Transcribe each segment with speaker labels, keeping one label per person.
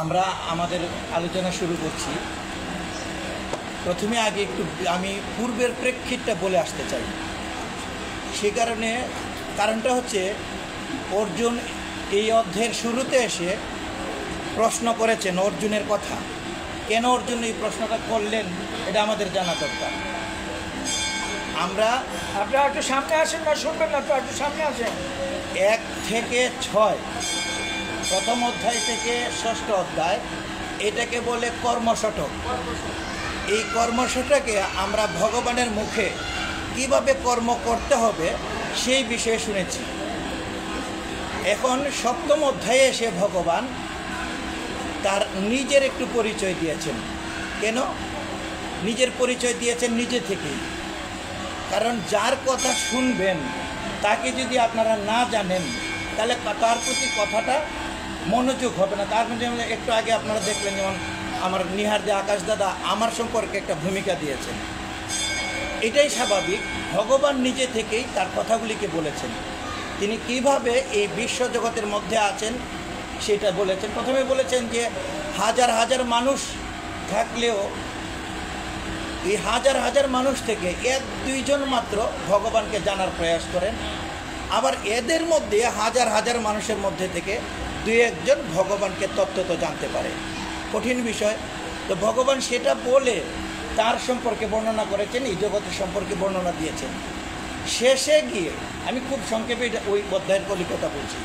Speaker 1: আমরা আমাদের আলোচনা শুরু করছি। প্রথমে আগে একটু আমি পূর্বের প্রেক্ষিতটা বলে আসতে চাই। সে কারণটা হচ্ছে অর্জুন এই অধ্যায়ের শুরুতে এসে প্রশ্ন করেছেন অর্জুনের কথা। কেন অর্জুন এই প্রশ্নটা করলেন এটা আমাদের জানা দরকার।
Speaker 2: আপনারা একটু সামনে আসেন না, শুনবেন না তো, একটু সামনে আসেন।
Speaker 1: 1 থেকে 6 প্রথম অধ্যায় থেকে 6ষ্ঠ অধ্যায় এটাকে বলে কর্মশটক। এই কর্মশটকে আমরা ভগবানের মুখে কিভাবে কর্ম করতে হবে সেই বিষয়ে শুনেছি। এখন 7ম অধ্যায়ে এসে ভগবান তার নিজের একটু পরিচয় দিয়েছেন। কেন নিজের পরিচয় দিয়েছেন? নিজে থেকেই। কারণ যার কথা শুনবেন তাকে যদি আপনারা না জানেন তাহলে তার প্রতি কথাটা মনোযোগ হবে না। তার মধ্যে একটু আগে আপনারা দেখলেন যেমন আমার নিহার দে আকাশ দাদা আমার সম্পর্কে একটা ভূমিকা দিয়েছেন। এটাই স্বাভাবিক। ভগবান নিজে থেকেই তার কথাগুলিকে বলেছেন। তিনি কিভাবে এই বিশ্ব জগতের মধ্যে আছেন সেটা বলেছেন। প্রথমে বলেছেন যে হাজার হাজার মানুষ থাকলেও এই হাজার হাজার মানুষ থেকে 1-2 জন মাত্র ভগবানকে জানার প্রয়াস করেন। আবার এদের মধ্যে হাজার হাজার মানুষের মধ্যে থেকে 2-1 জন ভগবানকে তত্ত্বত জানতে পারে। কঠিন বিষয়। তো ভগবান সেটা বলে তার সম্পর্কে বর্ণনা করেছেন, এই জগতের সম্পর্কে বর্ণনা দিয়েছেন। শেষে গিয়ে আমি খুব সংক্ষেপে ওই অধ্যায়ের কলিকতা বলছি।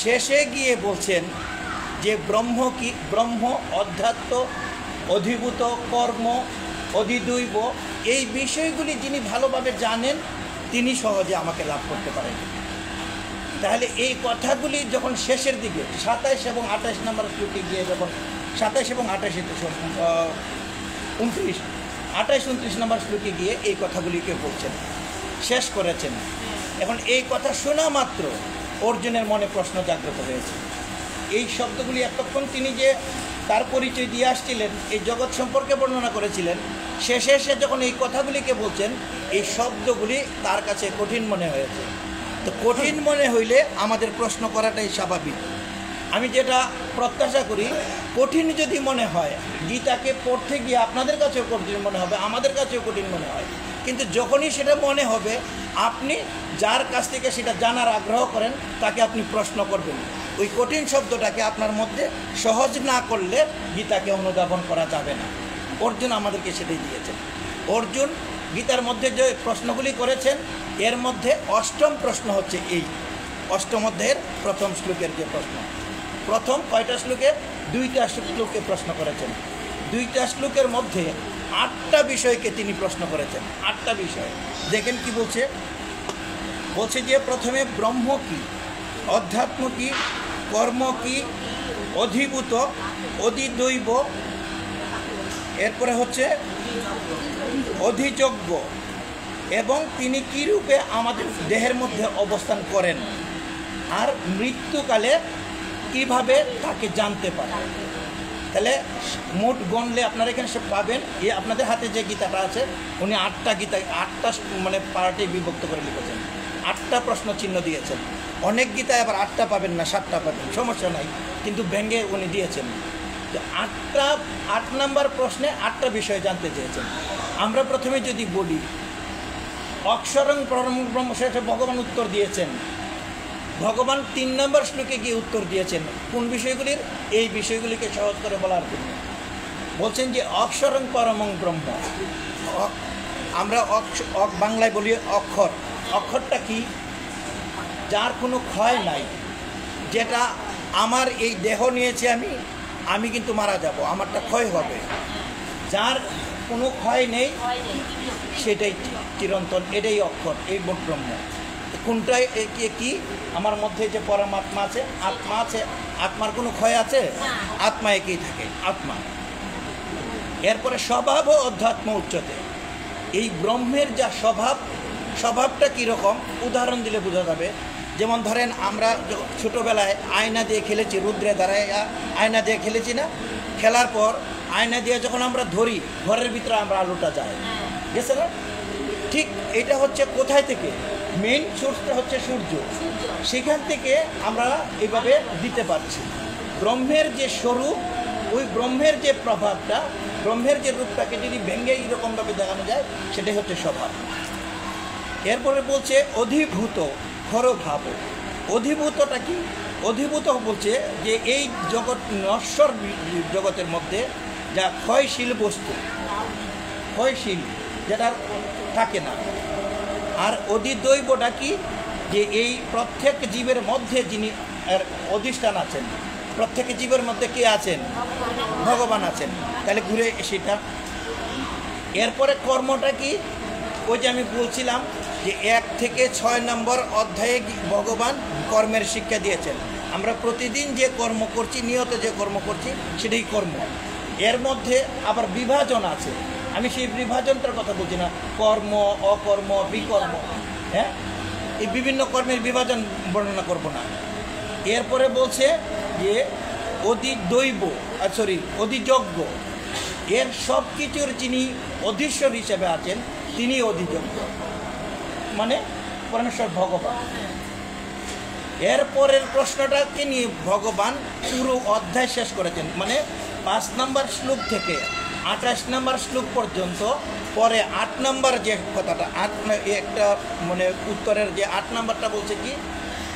Speaker 1: শেষে গিয়ে বলছেন যে ব্রহ্ম কি, ব্রহ্ম, অধ্যাত্ম, অধিভূত, কর্ম, অধিদৈব, এই বিষয়গুলি যিনি ভালোভাবে জানেন তিনি সহজে আমাকে লাভ করতে পারেন। তাহলে এই কথাগুলি যখন শেষের দিকে 27 এবং 28 নম্বর শ্লোকে গিয়ে যখন 27 এবং 28 29 নম্বর শ্লোকে গিয়ে এই কথাগুলিকে বলছেন, শেষ করেছেন। এখন এই কথা শোনা মাত্র অর্জুনের মনে প্রশ্ন জাগ্রত হয়েছে। এই শব্দগুলি এতক্ষণ তিনি যে তার পরিচয় দিয়ে আসছিলেন, এই জগৎ সম্পর্কে বর্ণনা করেছিলেন, শেষে এসে যখন এই কথাগুলিকে বলছেন এই শব্দগুলি তার কাছে কঠিন মনে হয়েছে। তো কঠিন মনে হইলে আমাদের প্রশ্ন করাটাই স্বাভাবিক। আমি যেটা প্রত্যাশা করি, কঠিন যদি মনে হয় গীতাকে পড়তে গিয়ে আপনাদের কাছেও কঠিন মনে হবে, আমাদের কাছেও কঠিন মনে হয়, কিন্তু যখনই সেটা মনে হবে আপনি যার কাছ থেকে সেটা জানার আগ্রহ করেন তাকে আপনি প্রশ্ন করবেন। ওই কঠিন শব্দটাকে আপনার মধ্যে সহজ না করলে গীতাকে অনুধাবন করা যাবে না। অর্জুন আমাদেরকে সেটাই দিয়েছেন। অর্জুন গীতার মধ্যে যে প্রশ্নগুলি করেছেন এর মধ্যে 8ম প্রশ্ন হচ্ছে এই 8ম অধ্যায়ের প্রথম শ্লোকের যে প্রশ্ন। প্রথম কয়টা শ্লোকে? 2টা শ্লোকে প্রশ্ন করেছেন। 2টা শ্লোকের মধ্যে 8টা বিষয়কে তিনি প্রশ্ন করেছেন। 8টা বিষয় দেখেন কি বলছে। বলছে যে প্রথমে ব্রহ্ম কি, অধ্যাত্ম কি, কর্ম কি, অধিভূত, অধিদৈব, এরপরে হচ্ছে অধিযোগ্য, এবং তিনি কী রূপে আমাদের দেহের মধ্যে অবস্থান করেন, আর মৃত্যুকালে কিভাবে তাকে জানতে পারে। তাহলে মোট গণলে আপনারা এখানে সব পাবেন। আপনাদের হাতে যে গীতাটা আছে উনি 8টা গীতা 8টা মানে পার্টে বিভক্ত করে লিখেছেন। 8টা প্রশ্ন চিহ্ন দিয়েছেন। অনেক গীতায় আবার 8টা পাবেন না, 7টা পাবেন, সমস্যা নাই, কিন্তু ভেঙে উনি দিয়েছেন। তো 8 নম্বর প্রশ্নে 8টা বিষয় জানতে চেয়েছেন। আমরা প্রথমে যদি বলি অক্ষরং পরম ব্রহ্ম, সেটা ভগবান উত্তর দিয়েছেন। ভগবান 3 নম্বর শ্লোকে গিয়ে উত্তর দিয়েছেন কোন বিষয়গুলির? এই বিষয়গুলিকে সহজ করে বলার জন্য বলছেন যে অক্ষরং পরমং ব্রহ্ম। আমরা বাংলায় বলি অক্ষর। অক্ষরটা কি? যার কোনো ক্ষয় নাই, যেটা আমার এই দেহ নিয়েছি আমি কিন্তু মারা যাব, আমারটা ক্ষয় হবে। যার কোনো ক্ষয় নেই সেটাই চিরন্তন, এটাই অক্ষর, এই ব্রহ্ম। কোনটাই কি? আমার মধ্যে যে পরমাত্মা আছে, আত্মা আছে, আত্মার কোনো ক্ষয় আছে? আত্মা একই থাকে, আত্মা। এরপরে স্বভাব ও অধ্যাত্ম উচ্চতে। এই ব্রহ্মের যা স্বভাবটা কীরকম উদাহরণ দিলে বোঝা যাবে। যেমন ধরেন আমরা ছোটোবেলায় আয়না দিয়ে খেলেছি, রুদ্রে দাঁড়ায় আয়না দিয়ে খেলেছি না? খেলার পর আয়না দিয়ে যখন আমরা ধরি ঘরের ভিতরে আমরা আলোটা যায়, গেছে না? ঠিক এটা হচ্ছে কোথায় থেকে? মেইন সোর্সটা হচ্ছে সূর্য, সেখান থেকে আমরা এইভাবে দিতে পারছি। ব্রহ্মের যে স্বরূপ, ওই ব্রহ্মের যে প্রভাবটা, ব্রহ্মের যে রূপটাকে যদি ভেঙে এইরকমভাবে দেখানো যায়, সেটাই হচ্ছে স্বভাব। এরপরে বলছে অধিভূত খরভাব। অধিভূতটা কি? অধিভূত বলছে যে এই জগৎ নশ্বর জগতের মধ্যে যা ক্ষয়শীল বস্তু, ক্ষয়শীল, যেটা থাকে না। আর অধিদৈবটা কি? যে এই প্রত্যেক জীবের মধ্যে যিনি অধিষ্ঠান আছেন, প্রত্যেক জীবের মধ্যে কে আছেন? ভগবান আছেন। তাহলে ঘুরে সেটা। এরপরে কর্মটা কি? ওই যে আমি বলছিলাম যে 1 থেকে 6 নম্বর অধ্যায়ে ভগবান কর্মের শিক্ষা দিয়েছেন। আমরা প্রতিদিন যে কর্ম করছি, নিয়ত যে কর্ম করছি, সেটাই কর্ম। এর মধ্যে আবার বিভাজন আছে। আমি সেই বিভাজনটার কথা বলছি না, কর্ম, অকর্ম, বিকর্ম, হ্যাঁ, এই বিভিন্ন কর্মের বিভাজন বর্ণনা করব না। এরপরে বলছে যে অধিযজ্ঞ, এর সব কিছুর যিনি অধীশ্বর হিসেবে আছেন, তিনি অধিযজ্ঞ, মানে পরমেশ্বর ভগবান। এরপরের প্রশ্নটাকে নিয়ে ভগবান পুরো অধ্যায় শেষ করেছেন, মানে 5 নম্বর শ্লোক থেকে 28 নম্বর শ্লোক পর্যন্ত। পরে 8 নম্বর যে কথাটা, একটা মানে উত্তরের যে 8 নম্বরটা বলছে কি?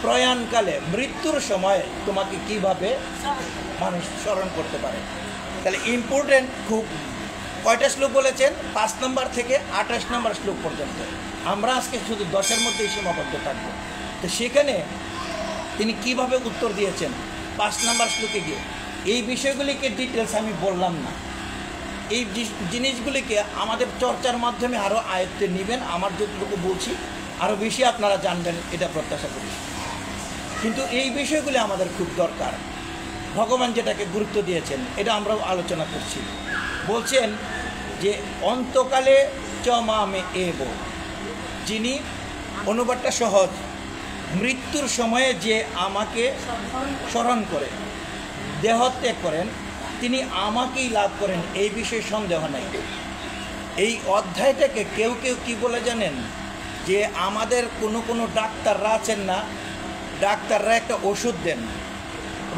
Speaker 1: প্রয়াণকালে, মৃত্যুর সময় তোমাকে কিভাবে মানুষ স্মরণ করতে পারে। তাহলে ইম্পর্টেন্ট খুব। কয়টা শ্লোক বলেছেন? 5 নম্বর থেকে 28 নম্বর শ্লোক পর্যন্ত। আমরা আজকে শুধু 10-এর মধ্যেই সীমাবদ্ধ থাকবো। তো সেখানে তিনি কিভাবে উত্তর দিয়েছেন 5 নম্বর শ্লোকে গিয়ে, এই বিষয়গুলিকে ডিটেলস আমি বললাম না। এই জিনিসগুলিকে আমাদের চর্চার মাধ্যমে আরও আয়ত্তে নেবেন। আমার যতটুকু বলছি আরও বেশি আপনারা জানবেন, এটা প্রত্যাশা করি। কিন্তু এই বিষয়গুলি আমাদের খুব দরকার। ভগবান যেটাকে গুরুত্ব দিয়েছেন, এটা আমরাও আলোচনা করছি। বলছেন যে অন্তকালে চ মামে এব, যিনি, অনুবাদটা সহজ, মৃত্যুর সময়ে যে আমাকে স্মরণ করে দেহত্যাগ করেন, তিনি আমাকেই লাভ করেন, এই বিষয়ে সন্দেহ নাই। এই অধ্যায়টাকে কেউ কেউ কি বলে জানেন? যে আমাদের কোনো ডাক্তাররা আছেন না, ডাক্তাররা একটা ওষুধ দেন,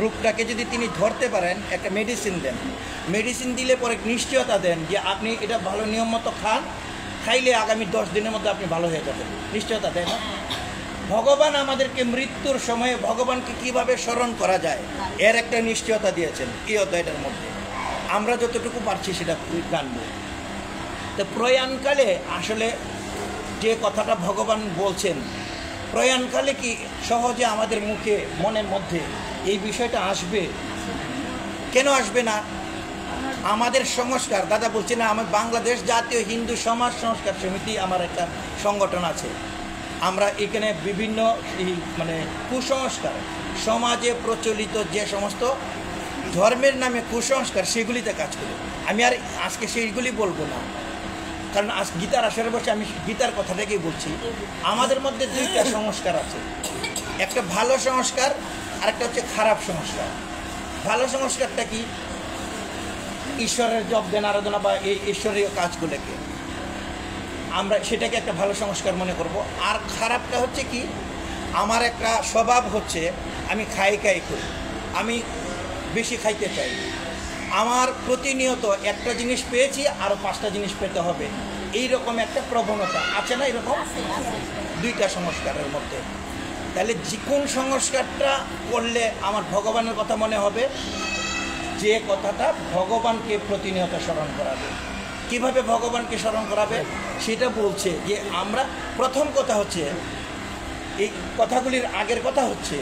Speaker 1: রোগটাকে যদি তিনি ধরতে পারেন একটা মেডিসিন দেন, মেডিসিন দিলে পরে নিশ্চয়তা দেন যে আপনি এটা ভালো নিয়ম মতো খান, খাইলে আগামী 10 দিনের মধ্যে আপনি ভালো হয়ে যাবেন, নিশ্চয়তা দেয় না? ভগবান আমাদেরকে মৃত্যুর সময়ে ভগবানকে কিভাবে স্মরণ করা যায়, এর একটা নিশ্চয়তা দিয়েছেন এই অধ্যায়টার মধ্যে। আমরা যতটুকু পারছি সেটা জানব। তো প্রয়াণকালে আসলে যে কথাটা ভগবান বলছেন, প্রয়াণকালে কি সহজে আমাদের মুখে, মনের মধ্যে এই বিষয়টা আসবে? কেন আসবে না? আমাদের সংস্কার, দাদা বলছে না, আমার বাংলাদেশ জাতীয় হিন্দু সমাজ সংস্কার সমিতি আমার একটা সংগঠন আছে। আমরা এখানে বিভিন্ন মানে কুসংস্কার, সমাজে প্রচলিত যে সমস্ত ধর্মের নামে কুসংস্কার, সেগুলিতে কাজ করি। আমি আর আজকে সেইগুলি বলবো না, কারণ আজ গীতার আসরে বসে আমি গীতার কথাটাকেই বলছি। আমাদের মধ্যে 2টা সংস্কার আছে, একটা ভালো সংস্কার আর একটা হচ্ছে খারাপ সংস্কার। ভালো সংস্কারটা কি? ঈশ্বরের জপ দেন, আরাধনা বা এই ঈশ্বরীয় কাজগুলোকে আমরা সেটাকে একটা ভালো সংস্কার মনে করব। আর খারাপটা হচ্ছে কি? আমার একটা স্বভাব হচ্ছে আমি খাই করি, আমি বেশি খাইতে চাই, আমার প্রতিনিয়ত একটা জিনিস পেয়েছি আরও 5টা জিনিস পেতে হবে, এই রকম একটা প্রবণতা আছে না? এরকম 2টা সংস্কারের মধ্যে। তাহলে কোন সংস্কারটা করলে আমার ভগবানের কথা মনে হবে? যে কথাটা ভগবানকে প্রতিনিয়ত স্মরণ করাবে। কিভাবে ভগবানকে স্মরণ করাবে সেটা বলছে। যে আমরা প্রথম কথা হচ্ছে, এই কথাগুলির আগের কথা হচ্ছে,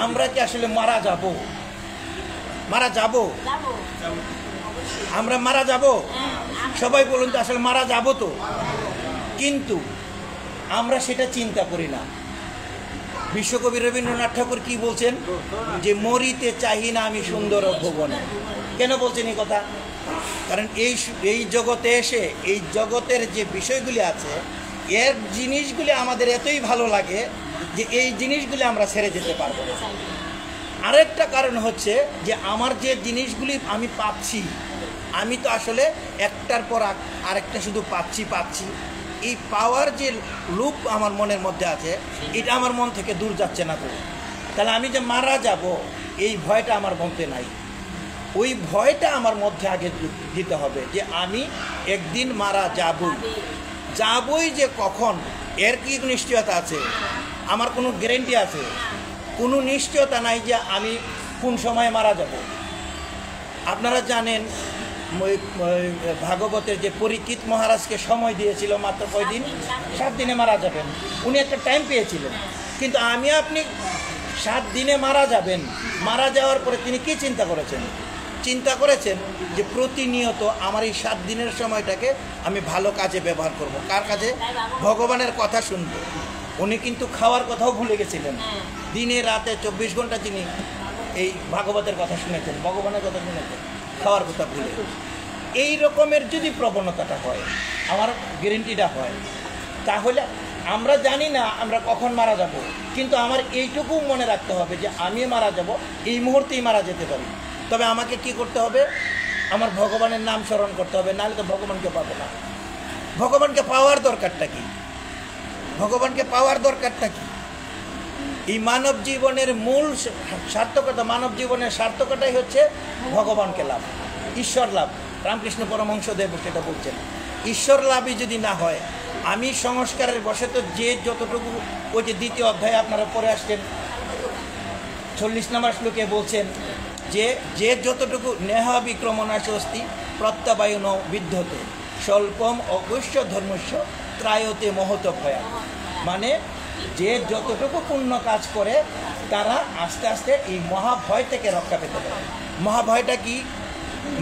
Speaker 1: আমরা কি আসলে মারা যাব? আমরা মারা যাব? সবাই বলুন তো, আসলে মারা যাব তো, কিন্তু আমরা সেটা চিন্তা করি না। বিশ্বকবি রবীন্দ্রনাথ ঠাকুর কি বলছেন? যে মরিতে চাহি না আমি সুন্দর ভুবনে। কেন বলছেন এই কথা? কারণ এই জগতে এসে এই জগতের যে বিষয়গুলি আছে, এর জিনিসগুলি আমাদের এতই ভালো লাগে যে এই জিনিসগুলি আমরা ছেড়ে যেতে পারবো না। আরেকটা কারণ হচ্ছে যে আমার যে জিনিসগুলি আমি পাচ্ছি, আমি তো আসলে একটার পর আরেকটা শুধু পাচ্ছি। এই পাওয়ার যে লুপ আমার মনের মধ্যে আছে, এটা আমার মন থেকে দূর যাচ্ছে না তো। তাহলে আমি যে মারা যাব, এই ভয়টা আমার মধ্যে নাই। ওই ভয়টা আমার মধ্যে আগে দিতে হবে যে আমি একদিন মারা যাবই যে কখন, এর কি নিশ্চয়তা আছে? আমার কোনো গ্যারেন্টি আছে? কোনো নিশ্চয়তা নাই যে আমি কোন সময় মারা যাব। আপনারা জানেন ভাগবতের যে পরীক্ষিত মহারাজকে সময় দিয়েছিল মাত্র কয়দিন, 7 দিনে মারা যাবেন। উনি একটা টাইম পেয়েছিলেন, কিন্তু আপনি 7 দিনে মারা যাবেন। মারা যাওয়ার পরে তিনি কি চিন্তা করেছেন যে প্রতিনিয়ত আমার এই 7 দিনের সময়টাকে আমি ভালো কাজে ব্যবহার করব। কার কাজে? ভগবানের কথা শুনবো। উনি কিন্তু খাওয়ার কথাও ভুলে গেছিলেন। দিনে রাতে 24 ঘন্টা তিনি এই ভাগবতের কথা শুনেছেন, ভগবানের কথা শুনেছেন, খাওয়ার কথা ভুলে। এই রকমের যদি প্রবণতাটা হয়, আমার গ্যারেন্টিটা হয়, তাহলে আমরা জানি না আমরা কখন মারা যাব, কিন্তু আমার এইটুকু মনে রাখতে হবে যে আমি মারা যাব, এই মুহূর্তেই মারা যেতে পারি। তবে আমাকে কি করতে হবে? আমার ভগবানের নাম স্মরণ করতে হবে, নাহলে তো ভগবানকে পাবো না। ভগবানকে পাওয়ার দরকারটা কি? এই মানব জীবনের মূল সার্থকতা, মানব জীবনের সার্থকতাই হচ্ছে ভগবানকে লাভ, ঈশ্বর লাভ। রামকৃষ্ণ পরমহংসদেব সেটা বলছেন। ঈশ্বর লাভই যদি না হয়, আমি সংস্কারের বশে তো যে যতটুকু, ওই যে 2য় অধ্যায়ে আপনারা পড়ে আসছেন 40 নম্বর শ্লোকে বলছেন যে যতটুকু নেহ বিক্রমণাশ অস্তি প্রত্যাবায়ন বিদ্ধতে স্বল্পম অবশ্য ধর্মস্য ত্রায়তে মহত ভয়া। মানে যে যতটুকু পুণ্য কাজ করে তারা আস্তে আস্তে এই মহাভয় থেকে রক্ষা পেতে পারে। মহাভয়টা কি?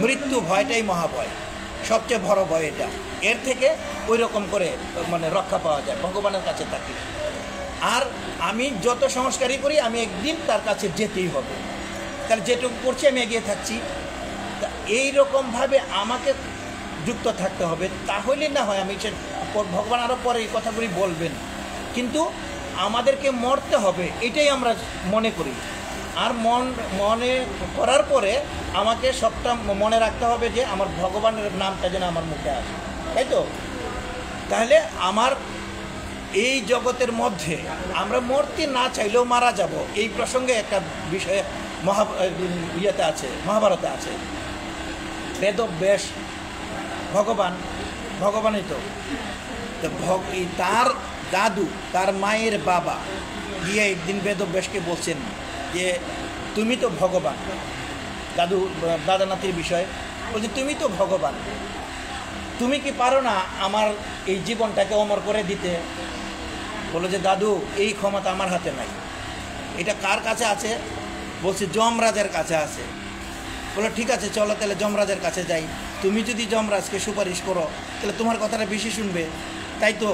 Speaker 1: মৃত্যু ভয়টাই মহাভয়, সবচেয়ে বড় ভয় এটা। এর থেকে ওই রকম করে রক্ষা পাওয়া যায় ভগবানের কাছে থাকি। আর আমি যত সংস্কারই করি, আমি একদিন তার কাছে যেতেই হবে। তাহলে যেটুকু করছি আমি এগিয়ে থাকছি। তা এইরকমভাবে আমাকে যুক্ত থাকতে হবে, তাহলে না হয় আমি ভগবান আরও পরে এই কথাগুলি বলবেন, কিন্তু আমাদেরকে মরতে হবে, এটাই আমরা মনে করি। আর মনে করার পরে আমাকে সবটা মনে রাখতে হবে যে আমার ভগবানের নামটা যেন আমার মুখে আসে, তাই তো? তাহলে আমার এই জগতের মধ্যে আমরা মরতে না চাইলেও মারা যাব। এই প্রসঙ্গে একটা বিষয়ে ইয়েতে আছে, মহাভারতে আছে। বেদব্যাস ভগবানই তো তার দাদু, তার মায়ের বাবা গিয়ে একদিন বেদব্যাসকে বলছেন যে তুমি তো ভগবান। দাদা নাতির বিষয় বলছে, তুমি তো ভগবান, তুমি কি পারো না আমার এই জীবনটাকে অমর করে দিতে? বলো যে দাদু, এই ক্ষমতা আমার হাতে নাই। এটা কার কাছে আছে? বলছে যমরাজের কাছে আছে। বলো ঠিক আছে, চলো তাহলে যমরাজের কাছে যাই। তুমি যদি যমরাজকে সুপারিশ করো তাহলে তোমার কথাটা বেশি শুনবে। তাই তো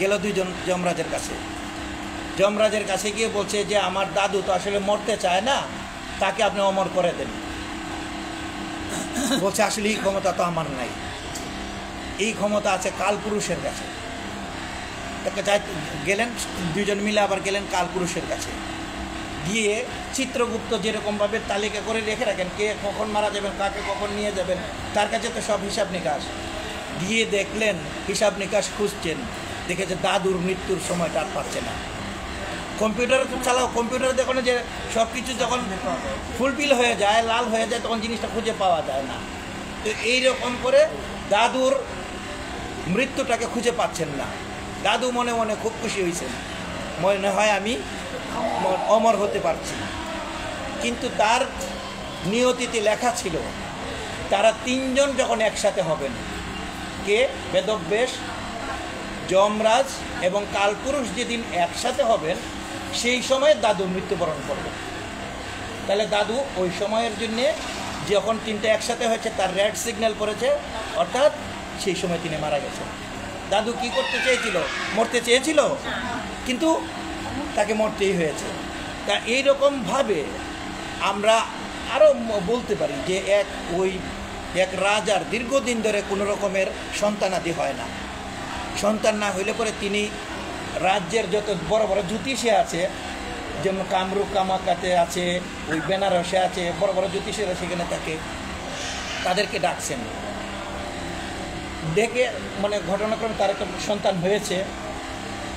Speaker 1: গেল 2 জন যমরাজের কাছে। যমরাজের কাছে গিয়ে বলছে যে আমার দাদু তো আসলে মরতে চায় না, তাকে আপনি অমর করে দেন। বলছে আসলে এই ক্ষমতা তো আমার নাই, এই ক্ষমতা আছে কালপুরুষের কাছে। তাকে গেলেন 2 জন মিলে, আবার গেলেন কালপুরুষের কাছে। গিয়ে চিত্রগুপ্ত যেরকমভাবে তালিকা করে রেখে রাখেন, কে কখন মারা যাবেন, কাকে কখন নিয়ে যাবেন, তার কাছে তো সব হিসাব নিকাশ। গিয়ে দেখলেন, হিসাব নিকাশ খুঁজছেন, দেখেছে দাদুর মৃত্যুর সময়টা আর পাচ্ছে না। কম্পিউটার চালাও, কম্পিউটারে দেখো না যে সব কিছু যখন ফুলফিল হয়ে যায়, লাল হয়ে যায়, তখন জিনিসটা খুঁজে পাওয়া যায় না। তো এইরকম করে দাদুর মৃত্যুটাকে খুঁজে পাচ্ছেন না। দাদু মনে মনে খুব খুশি হয়েছেন, মনে হয় আমি অমর হতে পারছি। কিন্তু তার নিয়তিতে লেখা ছিল তারা 3 জন যখন একসাথে হবেন, কে? বেদব্যাস, যমরাজ এবং কালপুরুষ যেদিন একসাথে হবেন, সেই সময় দাদু মৃত্যুবরণ করবেন। তাহলে দাদু ওই সময়ের জন্যে যখন 3টে একসাথে হয়েছে, তার রেড সিগন্যাল পড়েছে, অর্থাৎ সেই সময় তিনি মারা গেছেন। দাদু কি করতে চেয়েছিল? মরতে চেয়েছিল, কিন্তু তাকে মরতেই হয়েছে। তা এইরকমভাবে আমরা আরও বলতে পারি যে এক রাজার দীর্ঘদিন ধরে কোনো রকমের সন্তানাদি হয় না। সন্তান না হইলে পরে তিনি রাজ্যের যত বড় বড় জ্যোতিষী আছে, যেমন কামরূপ কামাকাতে আছে, ওই বেনারসে আছে, বড় বড় জ্যোতিষীরা সেখানে থাকে, তাদেরকে ডাকছেন। ডেকে ঘটনাক্রমে তার একটা সন্তান হয়েছে।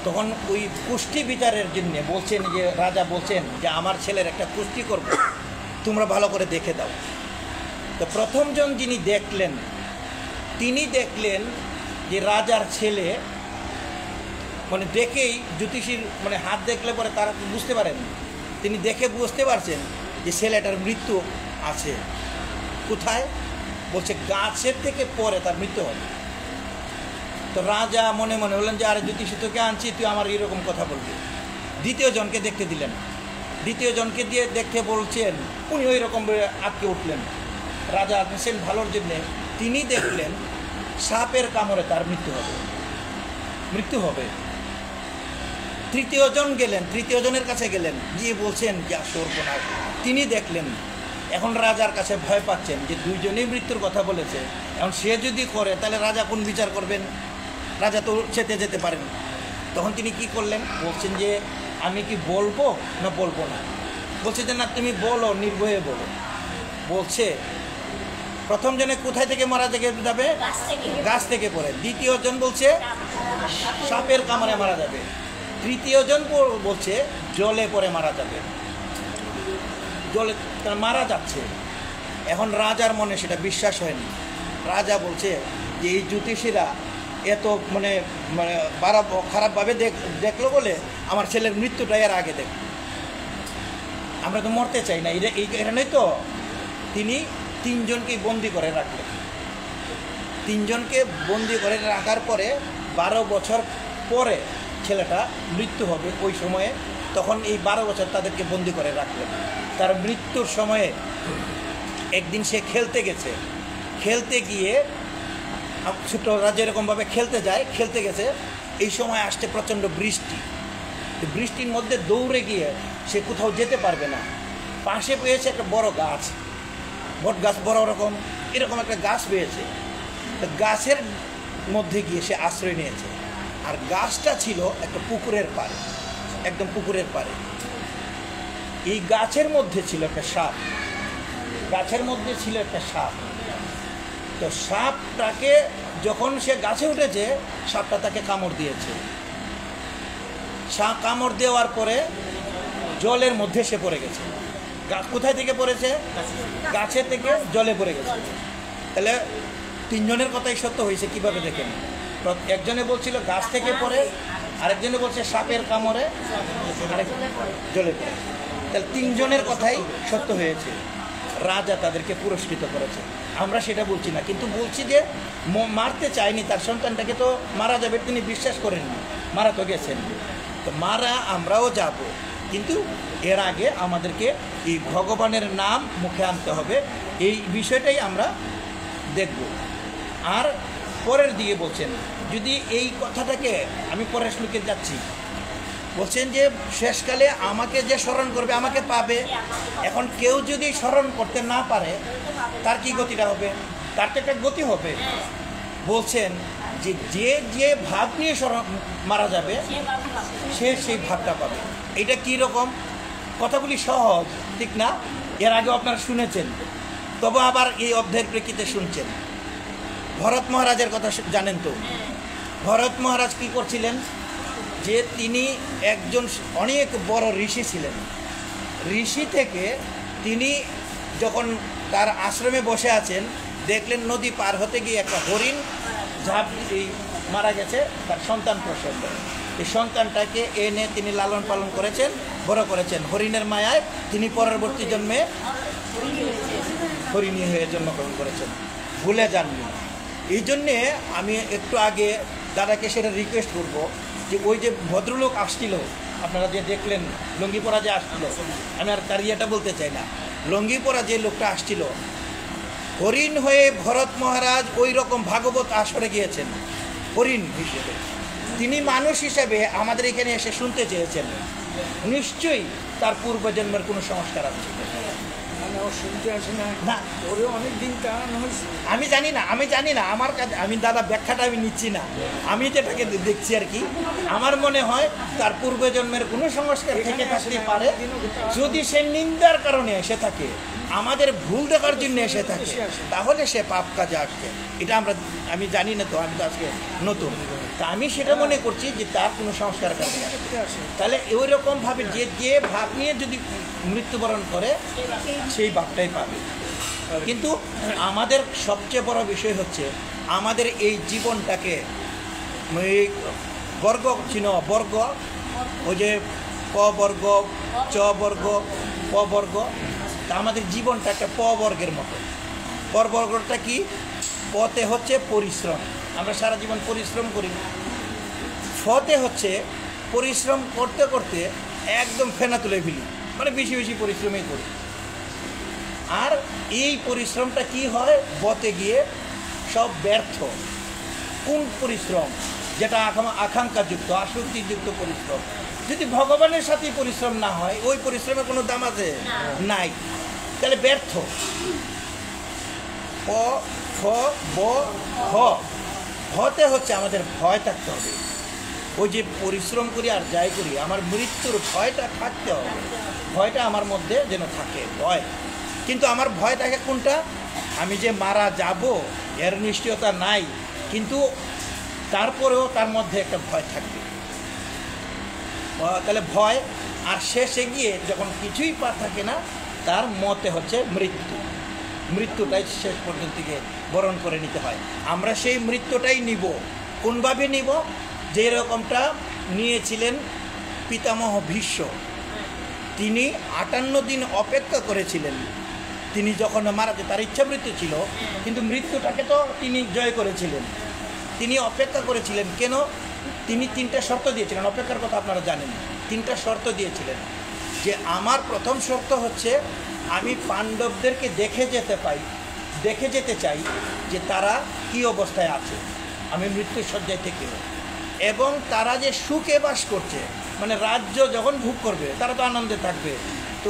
Speaker 1: তখন ওই কুষ্টি বিচারের জন্য বলছেন যে রাজা বলছেন যে আমার ছেলের একটা কুষ্টি করব, তোমরা ভালো করে দেখে দাও। তো প্রথমজন যিনি দেখলেন, তিনি দেখলেন যে রাজার ছেলে, মানে দেখেই জ্যোতিষীর মানে হাত দেখলে পরে তারা বুঝতে পারেন, তিনি দেখে বুঝতে পারছেন যে ছেলেটার মৃত্যু আছে। কোথায়? বলছে গাছের থেকে পরে তার মৃত্যু হবে। তো রাজা মনে মনে বললেন যে আরে জ্যোতিষী তোকে আনছি, তুই আমার এরকম কথা বলবি। দ্বিতীয় জনকে দেখতে দিলেন, দ্বিতীয় জনকে দিয়ে দেখতে বলছেন, উনি ওই রকম আটকে উঠলেন। রাজা আছেন ভালোর জন্যে, তিনি দেখলেন সাপের কামড়ে তার মৃত্যু হবে, মৃত্যু হবে। তৃতীয় জন গেলেন, তৃতীয় জনের কাছে গেলেন, গিয়ে বলছেন যে সর্বনাশ। তিনি দেখলেন, এখন রাজার কাছে ভয় পাচ্ছেন যে দুইজনেই মৃত্যুর কথা বলেছে, এখন সে যদি করে তাহলে রাজা কোন বিচার করবেন? রাজা তো চেতে যেতে পারেন। তখন তিনি কি করলেন? বলছেন যে আমি কি বলবো না বলবো না? বলছে যে না, তুমি বলো, নির্ভয়ে বলো। বলছে প্রথম জনে কোথায় থেকে মারা যাবে? গাছ থেকে পড়ে। দ্বিতীয় জন বলছে সাপের কামড়ে মারা যাবে। তৃতীয় জন বলছে জলে পড়ে মারা যাবে, জলে মারা যাচ্ছে। এখন রাজার মনে সেটা বিশ্বাস হয়নি। রাজা বলছে যে এই জ্যোতিষীরা এত মানে মানে খারাপভাবে দেখলো বলে আমার ছেলের মৃত্যুটা এর আগে দেখ, আমরা তো মরতে চাই না, এখানেই তো। তিনি তিনজনকেই বন্দি করে রাখলেন। তিনজনকে বন্দি করে রাখার পরে 12 বছর পরে ছেলেটা মৃত্যু হবে ওই সময়ে, তখন এই 12 বছর তাদেরকে বন্দি করে রাখলেন। তার মৃত্যুর সময়ে একদিন সে খেলতে গেছে, খেলতে গিয়ে ছোটরা যেরকমভাবে খেলতে গেছে, এই সময় আসছে প্রচণ্ড বৃষ্টি। বৃষ্টির মধ্যে দৌড়ে গিয়ে সে কোথাও যেতে পারবে না। পাশে পেয়েছে একটা বড় গাছ, বট গাছ, বড় রকম এরকম একটা গাছ পেয়েছে। তো গাছের মধ্যে গিয়ে সে আশ্রয় নিয়েছে। আর গাছটা ছিল একটা পুকুরের পাড়ে, একদম পুকুরের পাড়ে। এই গাছের মধ্যে ছিল একটা সাপ, গাছের মধ্যে ছিল একটা সাপ। তো সাপটাকে যখন সে গাছে উঠেছে, সাপটা তাকে কামড় দিয়েছে। সাপ কামড় দেওয়ার পরে জলের মধ্যে সে পড়ে গেছে। গাছ কোথায় থেকে পড়েছে? গাছে থেকে জলে পড়ে গেছে। তাহলে তিনজনের কথাই সত্য হয়েছে কিভাবে দেখেন? একজনে বলছিল গাছ থেকে পড়ে, আরেকজনে বলছে সাপের কামড়ে, আরেক জলে পড়ে। তাহলে তিনজনের কথাই সত্য হয়েছে। রাজা তাদেরকে পুরস্কৃত করেছে। আমরা সেটা বলছি না, কিন্তু বলছি যে মারতে চায়নি, তার সন্তানটাকে তো মারা যাবে তিনি বিশ্বাস করেননি, মারা তো গেছেন। তো মারা আমরাও যাব, কিন্তু এর আগে আমাদেরকে এই ভগবানের নাম মুখে আনতে হবে, এই বিষয়টাই আমরা দেখব। আর পরের দিকে বলছেন, যদি এই কথাটাকে আমি পরের শ্লোকে যাচ্ছি, বলছেন যে শেষকালে আমাকে যে স্মরণ করবে আমাকে পাবে। এখন কেউ যদি স্মরণ করতে না পারে তার কি গতিটা হবে? তার তো একটা গতি হবে। বলছেন যে যে যে ভাব নিয়ে মারা যাবে সে সেই ভাবটা পাবে। এটা কি রকম? কথাগুলি সহজ, ঠিক না? এর আগে আপনারা শুনেছেন, তবে আবার এই অধ্যায়ের প্রেক্ষিতে শুনছেন। ভরত মহারাজের কথা জানেন তো? ভরত মহারাজ কি করছিলেন? যে তিনি একজন অনেক বড় ঋষি ছিলেন। ঋষি থেকে তিনি যখন তার আশ্রমে বসে আছেন, দেখলেন নদী পার হতে গিয়ে একটা হরিণ ঝাঁপ মারা গেছে, তার সন্তান প্রসব। এই সন্তানটাকে এনে তিনি লালন পালন করেছেন, বড় করেছেন। হরিণের মায়ায় তিনি পরবর্তী জন্মে হরিণী হয়ে জন্মগ্রহণ করেছেন, ভুলে যাননি। এই জন্যে আমি একটু আগে দাদাকে সেটা রিকোয়েস্ট করব যে ওই যে ভদ্রলোক আসছিল, আপনারা যে দেখলেন লুঙ্গি পরা যে আসছিল, আমি আর তার ইয়েটা বলতে চাই না, লুঙ্গি পরা যে লোকটা আসছিল, হরিণ হয়ে ভরত মহারাজ ওই রকম ভাগবত আসরে গিয়েছেন হরিণ হিসেবে। তিনি মানুষ হিসেবে আমাদের এখানে এসে শুনতে চেয়েছেন। নিশ্চয়ই তার পূর্বজন্মের কোনো সংস্কার আছে।
Speaker 2: শুনতে আসে না,
Speaker 1: না
Speaker 2: ওরে অনেক দিন কারণ হয়েছে।
Speaker 1: আমি জানি না আমার কাছে, আমি দাদা ব্যাখ্যাটা আমি নিচ্ছি না, আমি যেটাকে দেখছি আর কি। আমার মনে হয় তার পূর্বজন্মের কোনো সংস্কার থেকে থাকতে পারে। যদি সে নিন্দার কারণে এসে থাকে, আমাদের ভুল দেখার জন্য এসে থাকে, তাহলে সে পাপ কাজে আসবে। এটা আমি জানি না তো, আমি তো আজকে নতুন। তা আমি সেটা মনে করছি যে তার কোনো সংস্কার কাজে আসে। তাহলে ওই রকমভাবে যে যে ভাব নিয়ে যদি মৃত্যুবরণ করে সেই ভাবটাই পাবে। কিন্তু আমাদের সবচেয়ে বড় বিষয় হচ্ছে আমাদের এই জীবনটাকে এই বর্গ চিহ্ন বর্গ, ওই যে ক বর্গ, চ বর্গ, প বর্গ, তা আমাদের জীবনটা একটা প বর্গের মতো। প বর্গটা কি? পতে হচ্ছে পরিশ্রম, আমরা সারা জীবন পরিশ্রম করি। ফতে হচ্ছে পরিশ্রম করতে করতে একদম ফেনা তুলে ফেলি, মানে বেশি বেশি পরিশ্রমই করি। আর এই পরিশ্রমটা কি হয়? বতে গিয়ে সব ব্যর্থ। কোন পরিশ্রম? যেটা আকাঙ্ক্ষাযুক্ত, আসক্তিযুক্ত পরিশ্রম। যদি ভগবানের সাথে পরিশ্রম না হয়, ওই পরিশ্রমের কোনো দাম আছে? নাই। তাহলে ব্যর্থ। প, ফ, ব, ভ। ভতে হচ্ছে আমাদের ভয় থাকতে হবে। ওই যে পরিশ্রম করি আর যাই করি, আমার মৃত্যুর ভয়টা থাকতে হবে। ভয়টা আমার মধ্যে যেন থাকে, ভয়। কিন্তু আমার ভয় থাকে কোনটা? আমি যে মারা যাব এর নিশ্চয়তা নাই, কিন্তু তারপরেও তার মধ্যে একটা ভয় থাকবে। তাহলে ভয়, আর শেষে গিয়ে যখন কিছুই থাকে না, তার মতে হচ্ছে মৃত্যু। মৃত্যুটাই শেষ পর্যন্ত গিয়ে বরণ করে নিতে হয়। আমরা সেই মৃত্যুটাই নিব। কোনভাবে নিব? যে রকমটা নিয়েছিলেন পিতামহ ভীষ্ম। তিনি 58 দিন অপেক্ষা করেছিলেন। তিনি যখন মারা যেত, তার ইচ্ছা মৃত্যু ছিল, কিন্তু মৃত্যুটাকে তো তিনি জয় করেছিলেন। তিনি অপেক্ষা করেছিলেন কেন? তিনি 3টা শর্ত দিয়েছিলেন। অপেক্ষার কথা আপনারা জানেন। 3টা শর্ত দিয়েছিলেন। যে আমার প্রথম শর্ত হচ্ছে আমি পাণ্ডবদেরকে দেখে যেতে চাই যে তারা কি অবস্থায় আছে আমি মৃত্যুসজ্জায় থেকেও, এবং তারা যে সুখে বাস করছে, মানে রাজ্য যখন ভোগ করবে তারা তো আনন্দে থাকবে। তো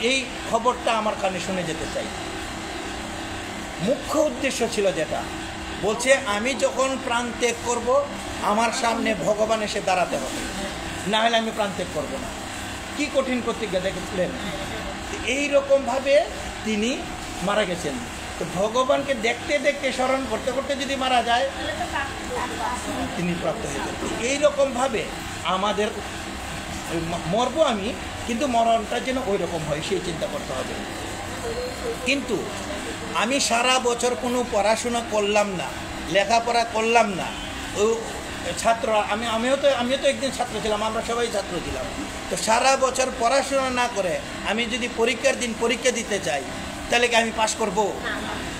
Speaker 1: এই খবরটা আমার কানে শুনে যেতে চাই। মুখ্য উদ্দেশ্য ছিল যেটা বলছে, আমি যখন প্রাণ ত্যাগ করবো আমার সামনে ভগবান এসে দাঁড়াতে হবে, না হলে আমি প্রাণ ত্যাগ করবো না। কি কঠিন প্রতিজ্ঞা দেখলেন! এইরকমভাবে তিনি মারা গেছেন। তো ভগবানকে দেখতে দেখতে স্মরণ করতে করতে যদি মারা যায়, তিনি প্রাপ্ত হয়ে যান। এইরকমভাবে আমাদের মরবো আমি, কিন্তু মরণটা যেন ওই রকম হয় সেই চিন্তা করতে হবে। কিন্তু আমি সারা বছর কোনো পড়াশোনা করলাম না, লেখাপড়া করলাম না। ও ছাত্র, আমিও তো একদিন ছাত্র ছিলাম, আমরা সবাই ছাত্র ছিলাম। তো সারা বছর পড়াশোনা না করে আমি যদি পরীক্ষার দিন পরীক্ষা দিতে চাই, তাহলে কি আমি পাশ করব?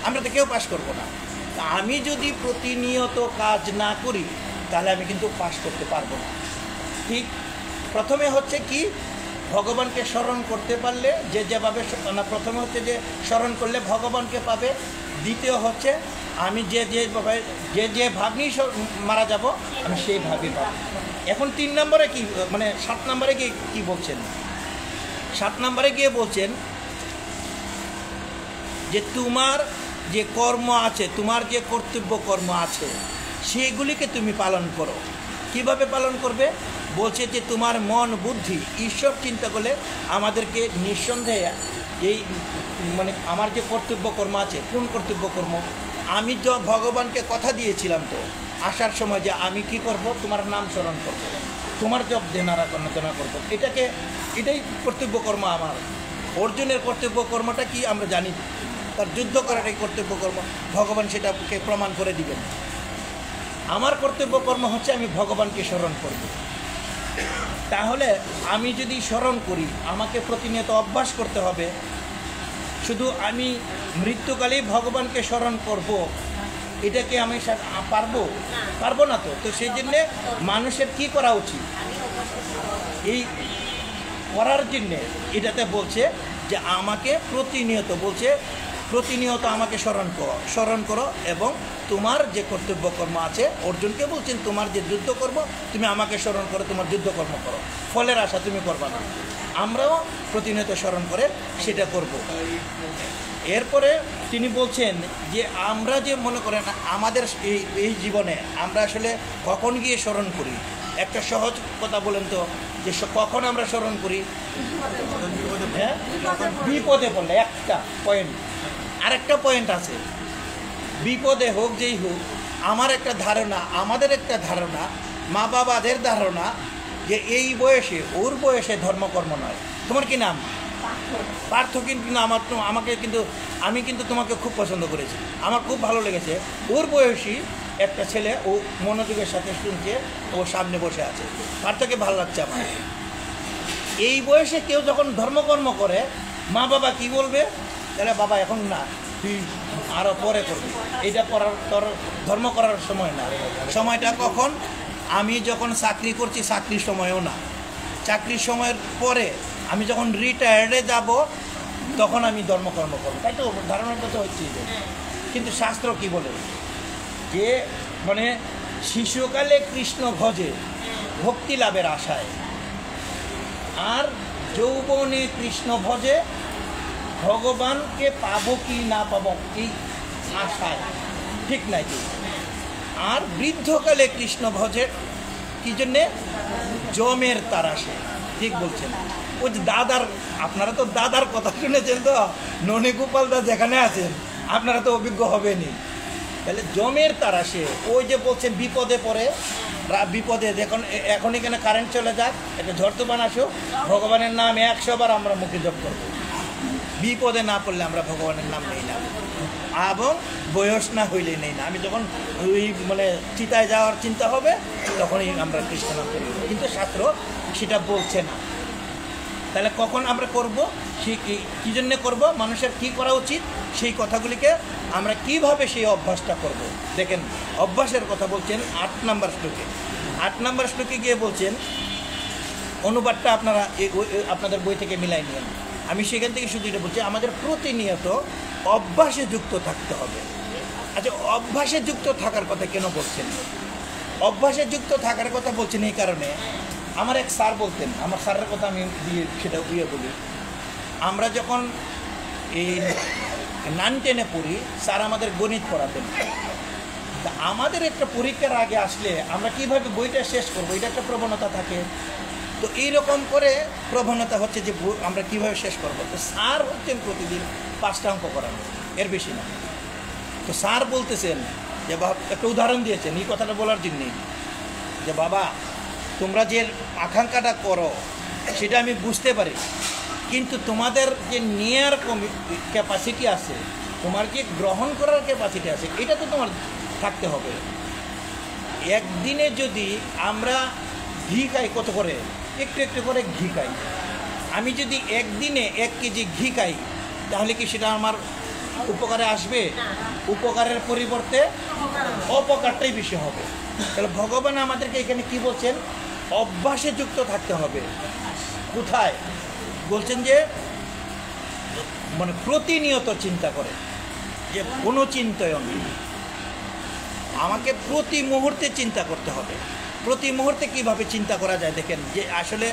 Speaker 1: আমরা তো কেউ পাশ করবো না। আমি যদি প্রতিনিয়ত কাজ না করি, তাহলে আমি কিন্তু পাশ করতে পারবো না। ঠিক প্রথমে হচ্ছে কি, ভগবানকে স্মরণ করতে পারলে যেভাবে না, প্রথমে হচ্ছে যে স্মরণ করলে ভগবানকে পাবে। দ্বিতীয় হচ্ছে আমি যে ভাব নিয়ে মারা যাব, আমি সেই ভাবই পাবো। এখন 3 নম্বরে কি, মানে 7 নম্বরে গিয়ে কী বলছেন? 7 নম্বরে গিয়ে বলছেন যে তোমার যে কর্ম আছে, তোমার যে কর্তব্য কর্ম আছে, সেগুলিকে তুমি পালন করো। কিভাবে পালন করবে? বলছে যে তোমার মন বুদ্ধি ঈশ্বর চিন্তা করলে আমাদেরকে নিঃসন্দেহে এই মানে আমার যে কর্তব্য কর্ম আছে, কোন কর্তব্য কর্ম? আমি তো ভগবানকে কথা দিয়েছিলাম তো আসার সময় যে আমি কি করব, তোমার নাম স্মরণ করব, তোমার জব দেনারা করবো। এটাই কর্তব্য কর্ম আমার। অর্জুনের কর্তব্য কর্মটা কি আমরা জানি, তার যুদ্ধ করাটাই কর্তব্য কর্ম। ভগবান সেটাকে প্রমাণ করে দিবেন। আমার কর্তব্য কর্ম হচ্ছে আমি ভগবানকে স্মরণ করব। তাহলে আমি যদি স্মরণ করি, আমাকে প্রতিনিয়ত অভ্যাস করতে হবে। শুধু আমি মৃত্যুকালেই ভগবানকে স্মরণ করব, এটাকে আমি পারবো না। তো সেই জন্যে মানুষের কি করা উচিত? এই করার জন্যে এটাতে বলছে যে আমাকে প্রতিনিয়ত আমাকে স্মরণ করো এবং তোমার যে কর্তব্য কর্ম আছে, অর্জুনকে বলছেন তোমার যে যুদ্ধ কর্ম তুমি আমাকে স্মরণ করো, তোমার যুদ্ধ কর্ম করো, ফলের আশা তুমি করবা না। আমরাও প্রতিনিয়ত স্মরণ করে সেটা করব। এরপরে তিনি বলছেন যে আমরা যে মনে করেন আমাদের এই জীবনে আমরা আসলে কখন গিয়ে স্মরণ করি? একটা সহজ কথা বলেন তো, যে কখন আমরা স্মরণ করি? হ্যাঁ, বিপদে পড়লে। একটা পয়েন্ট, আরেকটা পয়েন্ট আছে, বিপদে হোক যেই হোক আমার একটা ধারণা, আমাদের একটা ধারণা, মা বাবাদের ধারণা যে এই বয়সে, ওর বয়সে ধর্মকর্ম নয়। তোমার কি নাম? পার্থ। কিন্তু আমাকে কিন্তু আমি কিন্তু তোমাকে খুব পছন্দ করেছি, আমার খুব ভালো লেগেছে। ওর বয়সী একটা ছেলে, ও মনোযোগের সাথে শুনছে, ও সামনে বসে আছে, পার্থকে ভালো লাগছে আমার। এই বয়সে কেউ যখন ধর্মকর্ম করে, মা বাবা কি বলবে? তাহলে বাবা এখন না, তুই আরও পরে করবি, এটা করার তোর ধর্ম করার সময় না। সময়টা কখন? আমি যখন চাকরি করছি, চাকরির সময়ও না, চাকরির সময়ের পরে আমি যখন রিটায়ার্ডে যাব, তখন আমি ধর্মকর্ম করবো। তাই তো ধারণাটা তো হচ্ছে। কিন্তু শাস্ত্র কি বলে? যে মানে শিশুকালে কৃষ্ণ ভজে ভক্তি লাভের আশায়, আর যৌবনে কৃষ্ণ ভজে ভগবানকে পাবো কি না পাবো এই আশায়, ঠিক নাই কি? আর বৃদ্ধকালে কৃষ্ণ ভজে কি জন্যে? জমের তারাশে। ঠিক বলছেন। ওই যে দাদার, আপনারা তো দাদার কথা শুনেছেন, তো ননীগোপাল দা যেখানে আছেন আপনারা তো অভিজ্ঞ হবেনি। তাহলে জমের তারাশে, ওই যে বলছেন বিপদে পড়ে, বিপদে এখন এখানে কারেন্ট চলে যাক, একটা ঝড় তুফান আসুক, ভগবানের নাম 100 বার আমরা মুখে জপ করবো। বিপদে না পড়লে আমরা ভগবানের নাম নেই না, এবং বয়স না হইলে নেই না। আমি যখন ওই মানে চিতায় যাওয়ার চিন্তা হবে, তখনই আমরা কৃষ্ণ নাম করি। কিন্তু শাস্ত্র সেটা বলছে না। তাহলে কখন আমরা করব? সে কী জন্যে করবো, মানুষের কি করা উচিত, সেই কথাগুলিকে আমরা কিভাবে সেই অভ্যাসটা করব। দেখেন, অভ্যাসের কথা বলছেন 8 নম্বর শ্লোকে। 8 নম্বর শ্লোকে গিয়ে বলছেন, অনুবাদটা আপনারা আপনাদের বই থেকে মিলাই নিন। আমি সেখান থেকে শুধু এটা বলছি, আমাদের প্রতিনিয়ত অভ্যাসে যুক্ত থাকতে হবে। আচ্ছা, অভ্যাসে যুক্ত থাকার কথা কেন বলছেন? অভ্যাসে যুক্ত থাকার কথা বলছেন এই কারণে, আমার এক স্যার বলতেন, আমার স্যারের কথা আমি দিয়ে সেটা বলি। আমরা যখন এই 9-10-এ পড়ি, স্যার আমাদের গণিত পড়াতেন। তা আমাদের একটা পরীক্ষার আগে আসলে আমরা কিভাবে বইটা শেষ করবো, এটা একটা প্রবণতা থাকে। তো এইরকম করে প্রবণতা হচ্ছে যে আমরা কিভাবে শেষ করবো। তো স্যার হচ্ছেন প্রতিদিন 5টা অঙ্ক করানো, এর বেশি না। তো স্যার বলতেছেন যে একটা উদাহরণ দিয়েছেন এই কথাটা বলার জন্যেই, যে বাবা তোমরা যে আকাঙ্ক্ষাটা করো সেটা আমি বুঝতে পারি, কিন্তু তোমাদের যে নেয়ার ক্যাপাসিটি আছে, তোমার যে গ্রহণ করার ক্যাপাসিটি আছে, এটা তো তোমার থাকতে হবে। একদিনে যদি আমরা ঘি খাই, কত করে? একটু একটু করে ঘি খাই। আমি যদি একদিনে 1 কেজি ঘি খাই, তাহলে কি সেটা আমার উপকারে আসবে? উপকারের পরিবর্তে অপকারটাই বেশি হবে। তাহলে ভগবান আমাদেরকে এখানে কি বলছেন? অভ্যাসে যুক্ত থাকতে হবে। কোথায় বলছেন? যে মানে প্রতিনিয়ত চিন্তা করে, যে কোনো চিন্তয়ন, আমাকে প্রতি মুহূর্তে চিন্তা করতে হবে। প্রতি মুহূর্তে কিভাবে চিন্তা করা যায়? দেখেন, যে আসলে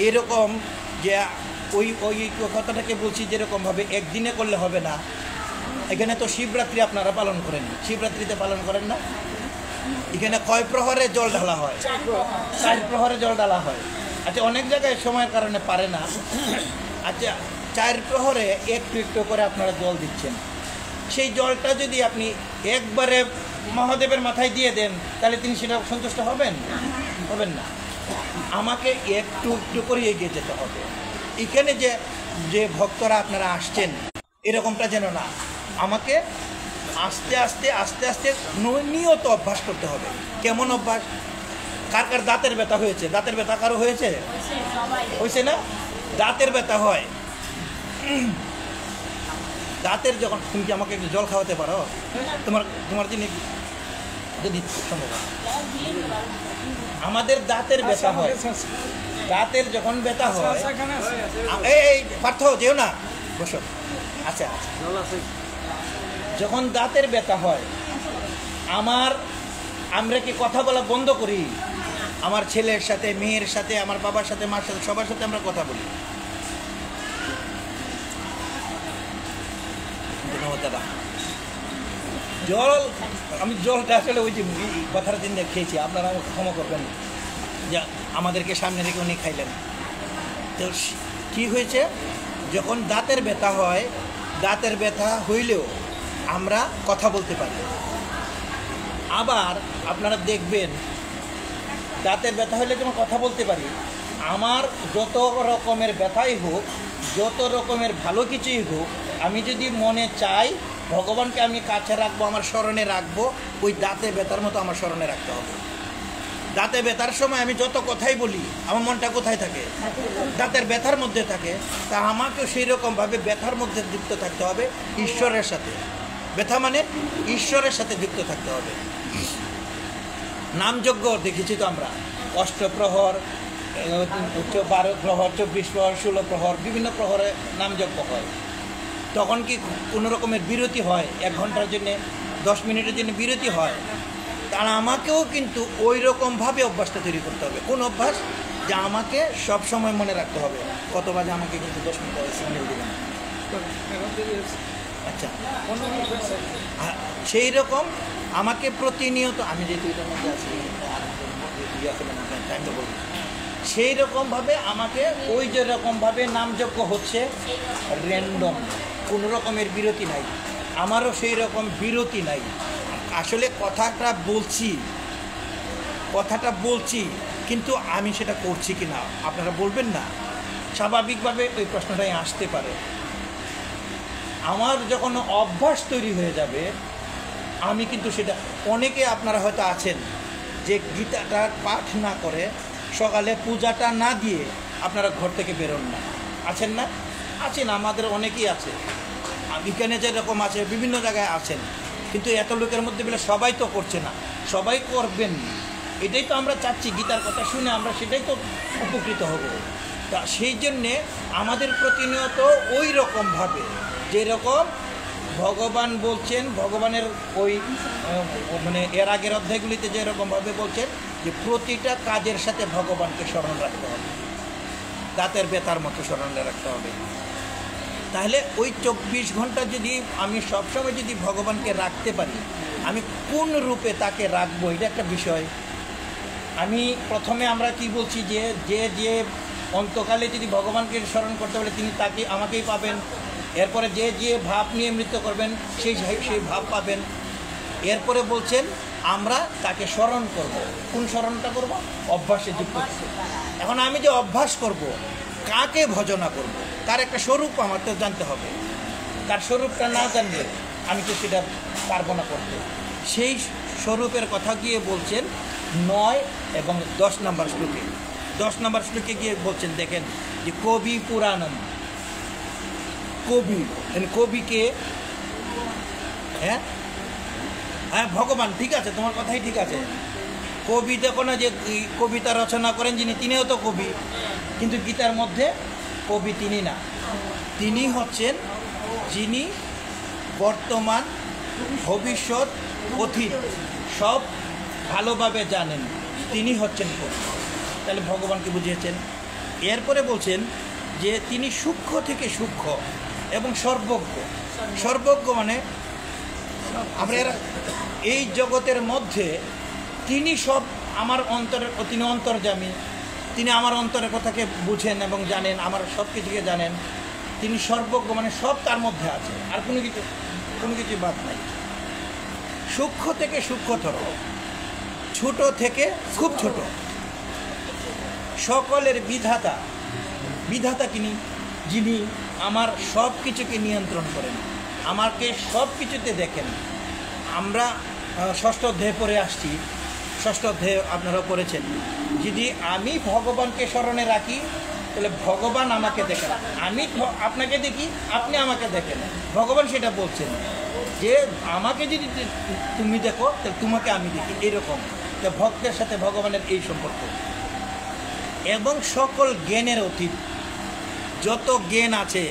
Speaker 1: এরকম যে ওই কথাটাকে বলছি, যেরকমভাবে একদিনে করলে হবে না। এখানে তো শিবরাত্রি আপনারা পালন করেন, শিবরাত্রিতে পালন করেন না? এখানে কয় প্রহরে জল ঢালা হয়? 4 প্রহরে জল ঢালা হয়। আচ্ছা, অনেক জায়গায় সময়ের কারণে পারে না। আচ্ছা, 4 প্রহরে একটু একটু করে আপনারা জল দিচ্ছেন। সেই জলটা যদি আপনি একবারে মহাদেবের মাথায় দিয়ে দেন, তাহলে তিনি সেটা সন্তুষ্ট হবেন? হবেন না। আমাকে একটু একটু করে এগিয়ে যেতে হবে। এখানে যে ভক্তরা আপনারা আসছেন, এরকমটা যেন না, আমাকে আস্তে আস্তে আস্তে আস্তে নিয়ত অভ্যাস করতে হবে। কেমন অভ্যাস? কার কার দাঁতের ব্যথা হয়েছে? দাঁতের ব্যথা কারো হয়েছে? হয়েছে না? দাঁতের ব্যথা হয়, দাঁতের যখন, তুমি কি আমাকে একটু জল খাওয়াতে পারো? তোমার যিনি সম্ভব। আমাদের দাঁতের ব্যথা হয়, দাঁতের যখন ব্যথা হয়, এই পার্থ যেও না, বসো। আচ্ছা, যখন দাঁতের ব্যথা হয়, আমরা কি কথা বলা বন্ধ করি? আমার ছেলের সাথে, মেয়ের সাথে, আমার বাবার সাথে, মার সাথে, সবার সাথে আমরা কথা বলি। দাদা, আমি জলটা আসলে ওই যে কথার দিন খেয়েছি, আপনারা আমাকে ক্ষমা করবেন, যে আমাদেরকে সামনে রেখে উনি খাইলেন। তো কী হয়েছে? যখন দাঁতের ব্যথা হয়, দাঁতের ব্যথা হইলেও আমরা কথা বলতে পারি। আবার আপনারা দেখবেন দাঁতের ব্যথা হলে যেমন কথা বলতে পারি, আমার যত রকমের ব্যথাই হোক, যত রকমের ভালো কিছুই হোক, আমি যদি মনে চাই ভগবানকে আমি কাছে রাখবো, আমার স্মরণে রাখবো, ওই দাঁতে ব্যথার মতো আমার স্মরণে রাখতে হবে। দাঁতে ব্যথার সময় আমি যত কথাই বলি, আমার মনটা কোথায় থাকে? দাঁতের ব্যথার মধ্যে থাকে। তা আমাকেও সেই রকমভাবে ব্যথার মধ্যে যুক্ত থাকতে হবে ঈশ্বরের সাথে। ব্যথা মানে ঈশ্বরের সাথে যুক্ত থাকতে হবে। নামযজ্ঞ দেখেছি তো আমরা, অষ্টপ্রহর, 12 প্রহর, 24 প্রহর, 16 প্রহর, বিভিন্ন প্রহরে নামযজ্ঞ হয়। তখন কি কোনো রকমের বিরতি হয়? 1 ঘন্টার জন্যে, 10 মিনিটের জন্য বিরতি হয়। তারা আমাকেও কিন্তু ওই রকমভাবে অভ্যাসটা তৈরি করতে হবে। কোন অভ্যাস? যে আমাকে সব সময় মনে রাখতে হবে কত বাজে আমাকে কিন্তু 10 মিনিট পরে সিগন্যাল দেবেন। আচ্ছা, আর সেই রকম আমাকে প্রতিনিয়ত, আমি যেহেতু এটার মধ্যে আছি, টাইমটা বলবো, সেই রকমভাবে আমাকে ওই যে রকমভাবে নামযজ্ঞ হচ্ছে র্যান্ডম, কোনো রকমের বিরতি নাই। আমারও সেই রকম বিরতি নাই। আসলে কথাটা বলছি কিন্তু আমি সেটা করছি কি না আপনারা বলবেন না? স্বাভাবিকভাবে ওই প্রশ্নটাই আসতে পারে। আমার যখন অভ্যাস তৈরি হয়ে যাবে, আমি কিন্তু সেটা, অনেকে আপনারা হয়তো আছেন যে গীতাটা পাঠ না করে, সকালে পূজাটা না দিয়ে আপনারা ঘর থেকে বেরোন না, আছেন না? আছেন, আমাদের অনেকেই আছে, এখানে যেরকম আছে বিভিন্ন জায়গায় আছেন। কিন্তু এত লোকের মধ্যে বলে সবাই তো করছে না, সবাই করবেন। এটাই তো আমরা চাচ্ছি, গীতার কথা শুনে আমরা সেটাই তো উপকৃত হব। তা সেই জন্যে আমাদের প্রতিনিয়ত ওই রকমভাবে, যেরকম ভগবান বলছেন, ভগবানের ওই মানে এর আগের অধ্যায়গুলিতে যেরকমভাবে বলছেন যে প্রতিটা কাজের সাথে ভগবানকে স্মরণ রাখতে হবে, দাঁতের ব্যথার মতো স্মরণে রাখতে হবে। তাহলে ওই 24 ঘন্টা যদি আমি সবসময় যদি ভগবানকে রাখতে পারি, আমি কোন রূপে তাকে রাখবো, এটা একটা বিষয়। আমি প্রথমে আমরা কি বলছি যে যে অন্তকালে যদি ভগবানকে স্মরণ করতে পারে তিনি তাকে আমাকেই পাবেন। এরপরে যে ভাব নিয়ে মৃত্যু করবেন সেই ভাব পাবেন। এরপরে বলছেন আমরা তাকে স্মরণ করব। কোন স্মরণটা করব? অভ্যাসে যুক্ত। এখন আমি যে অভ্যাস করব, কাকে ভজনা করব, তার একটা স্বরূপ আমার তো জানতে হবে। তার স্বরূপটা না জানলে আমি তো সেটা পারবো না করতে। সেই স্বরূপের কথা গিয়ে বলছেন 9 এবং 10 নম্বর শ্লোকে। 10 নম্বর শ্লোকে গিয়ে বলছেন, দেখেন যে কবি পুরাণম, কবিকে, হ্যাঁ হ্যাঁ ভগবান, ঠিক আছে, তোমার কথাই ঠিক আছে। কবি দেখো না যে কবিতা রচনা করেন যিনি, তিনিও তো কবি, কিন্তু গীতার মধ্যে কবি তিনি না। তিনি হচ্ছেন যিনি বর্তমান, ভবিষ্যৎ, অতীত সব ভালোভাবে জানেন, তিনি হচ্ছেন কবি। তাহলে ভগবানকে বুঝিয়েছেন। এরপরে বলছেন যে তিনি সূক্ষ্ম থেকে সূক্ষ্ম এবং সর্বজ্ঞ। সর্বজ্ঞ মানে আমরা এই জগতের মধ্যে তিনি সব, আমার অন্তরের, তিনি অন্তর্যামী, তিনি আমার অন্তরের কথাকে বুঝেন এবং জানেন, আমার সব কিছুকে জানেন। তিনি সর্বজ্ঞ মানে সব তার মধ্যে আছে, আর কোনো কিছু বাদ নাই। সূক্ষ্ম থেকে সূক্ষ্মতর, ছোট থেকে খুব ছোট, সকলের বিধাতা যিনি আমার সব কিছুকে নিয়ন্ত্রণ করেন, আমাকে সব কিছুতে দেখেন। আমরা 6ষ্ঠ অধ্যায়ে পড়ে আসছি, 6ষ্ঠ অধ্যায়ে আপনারাও পড়েছেন। যদি আমি ভগবানকে স্মরণে রাখি তাহলে ভগবান আমাকে দেখেন, আমি আপনাকে দেখি, আপনি আমাকে দেখেন। ভগবান সেটা বলছেন যে আমাকে যদি তুমি দেখো তাহলে তোমাকে আমি দেখি, এরকম। তো ভক্তের সাথে ভগবানের এই সম্পর্ক। এবং সকল জ্ঞানের অতীত, যত জ্ঞান আছে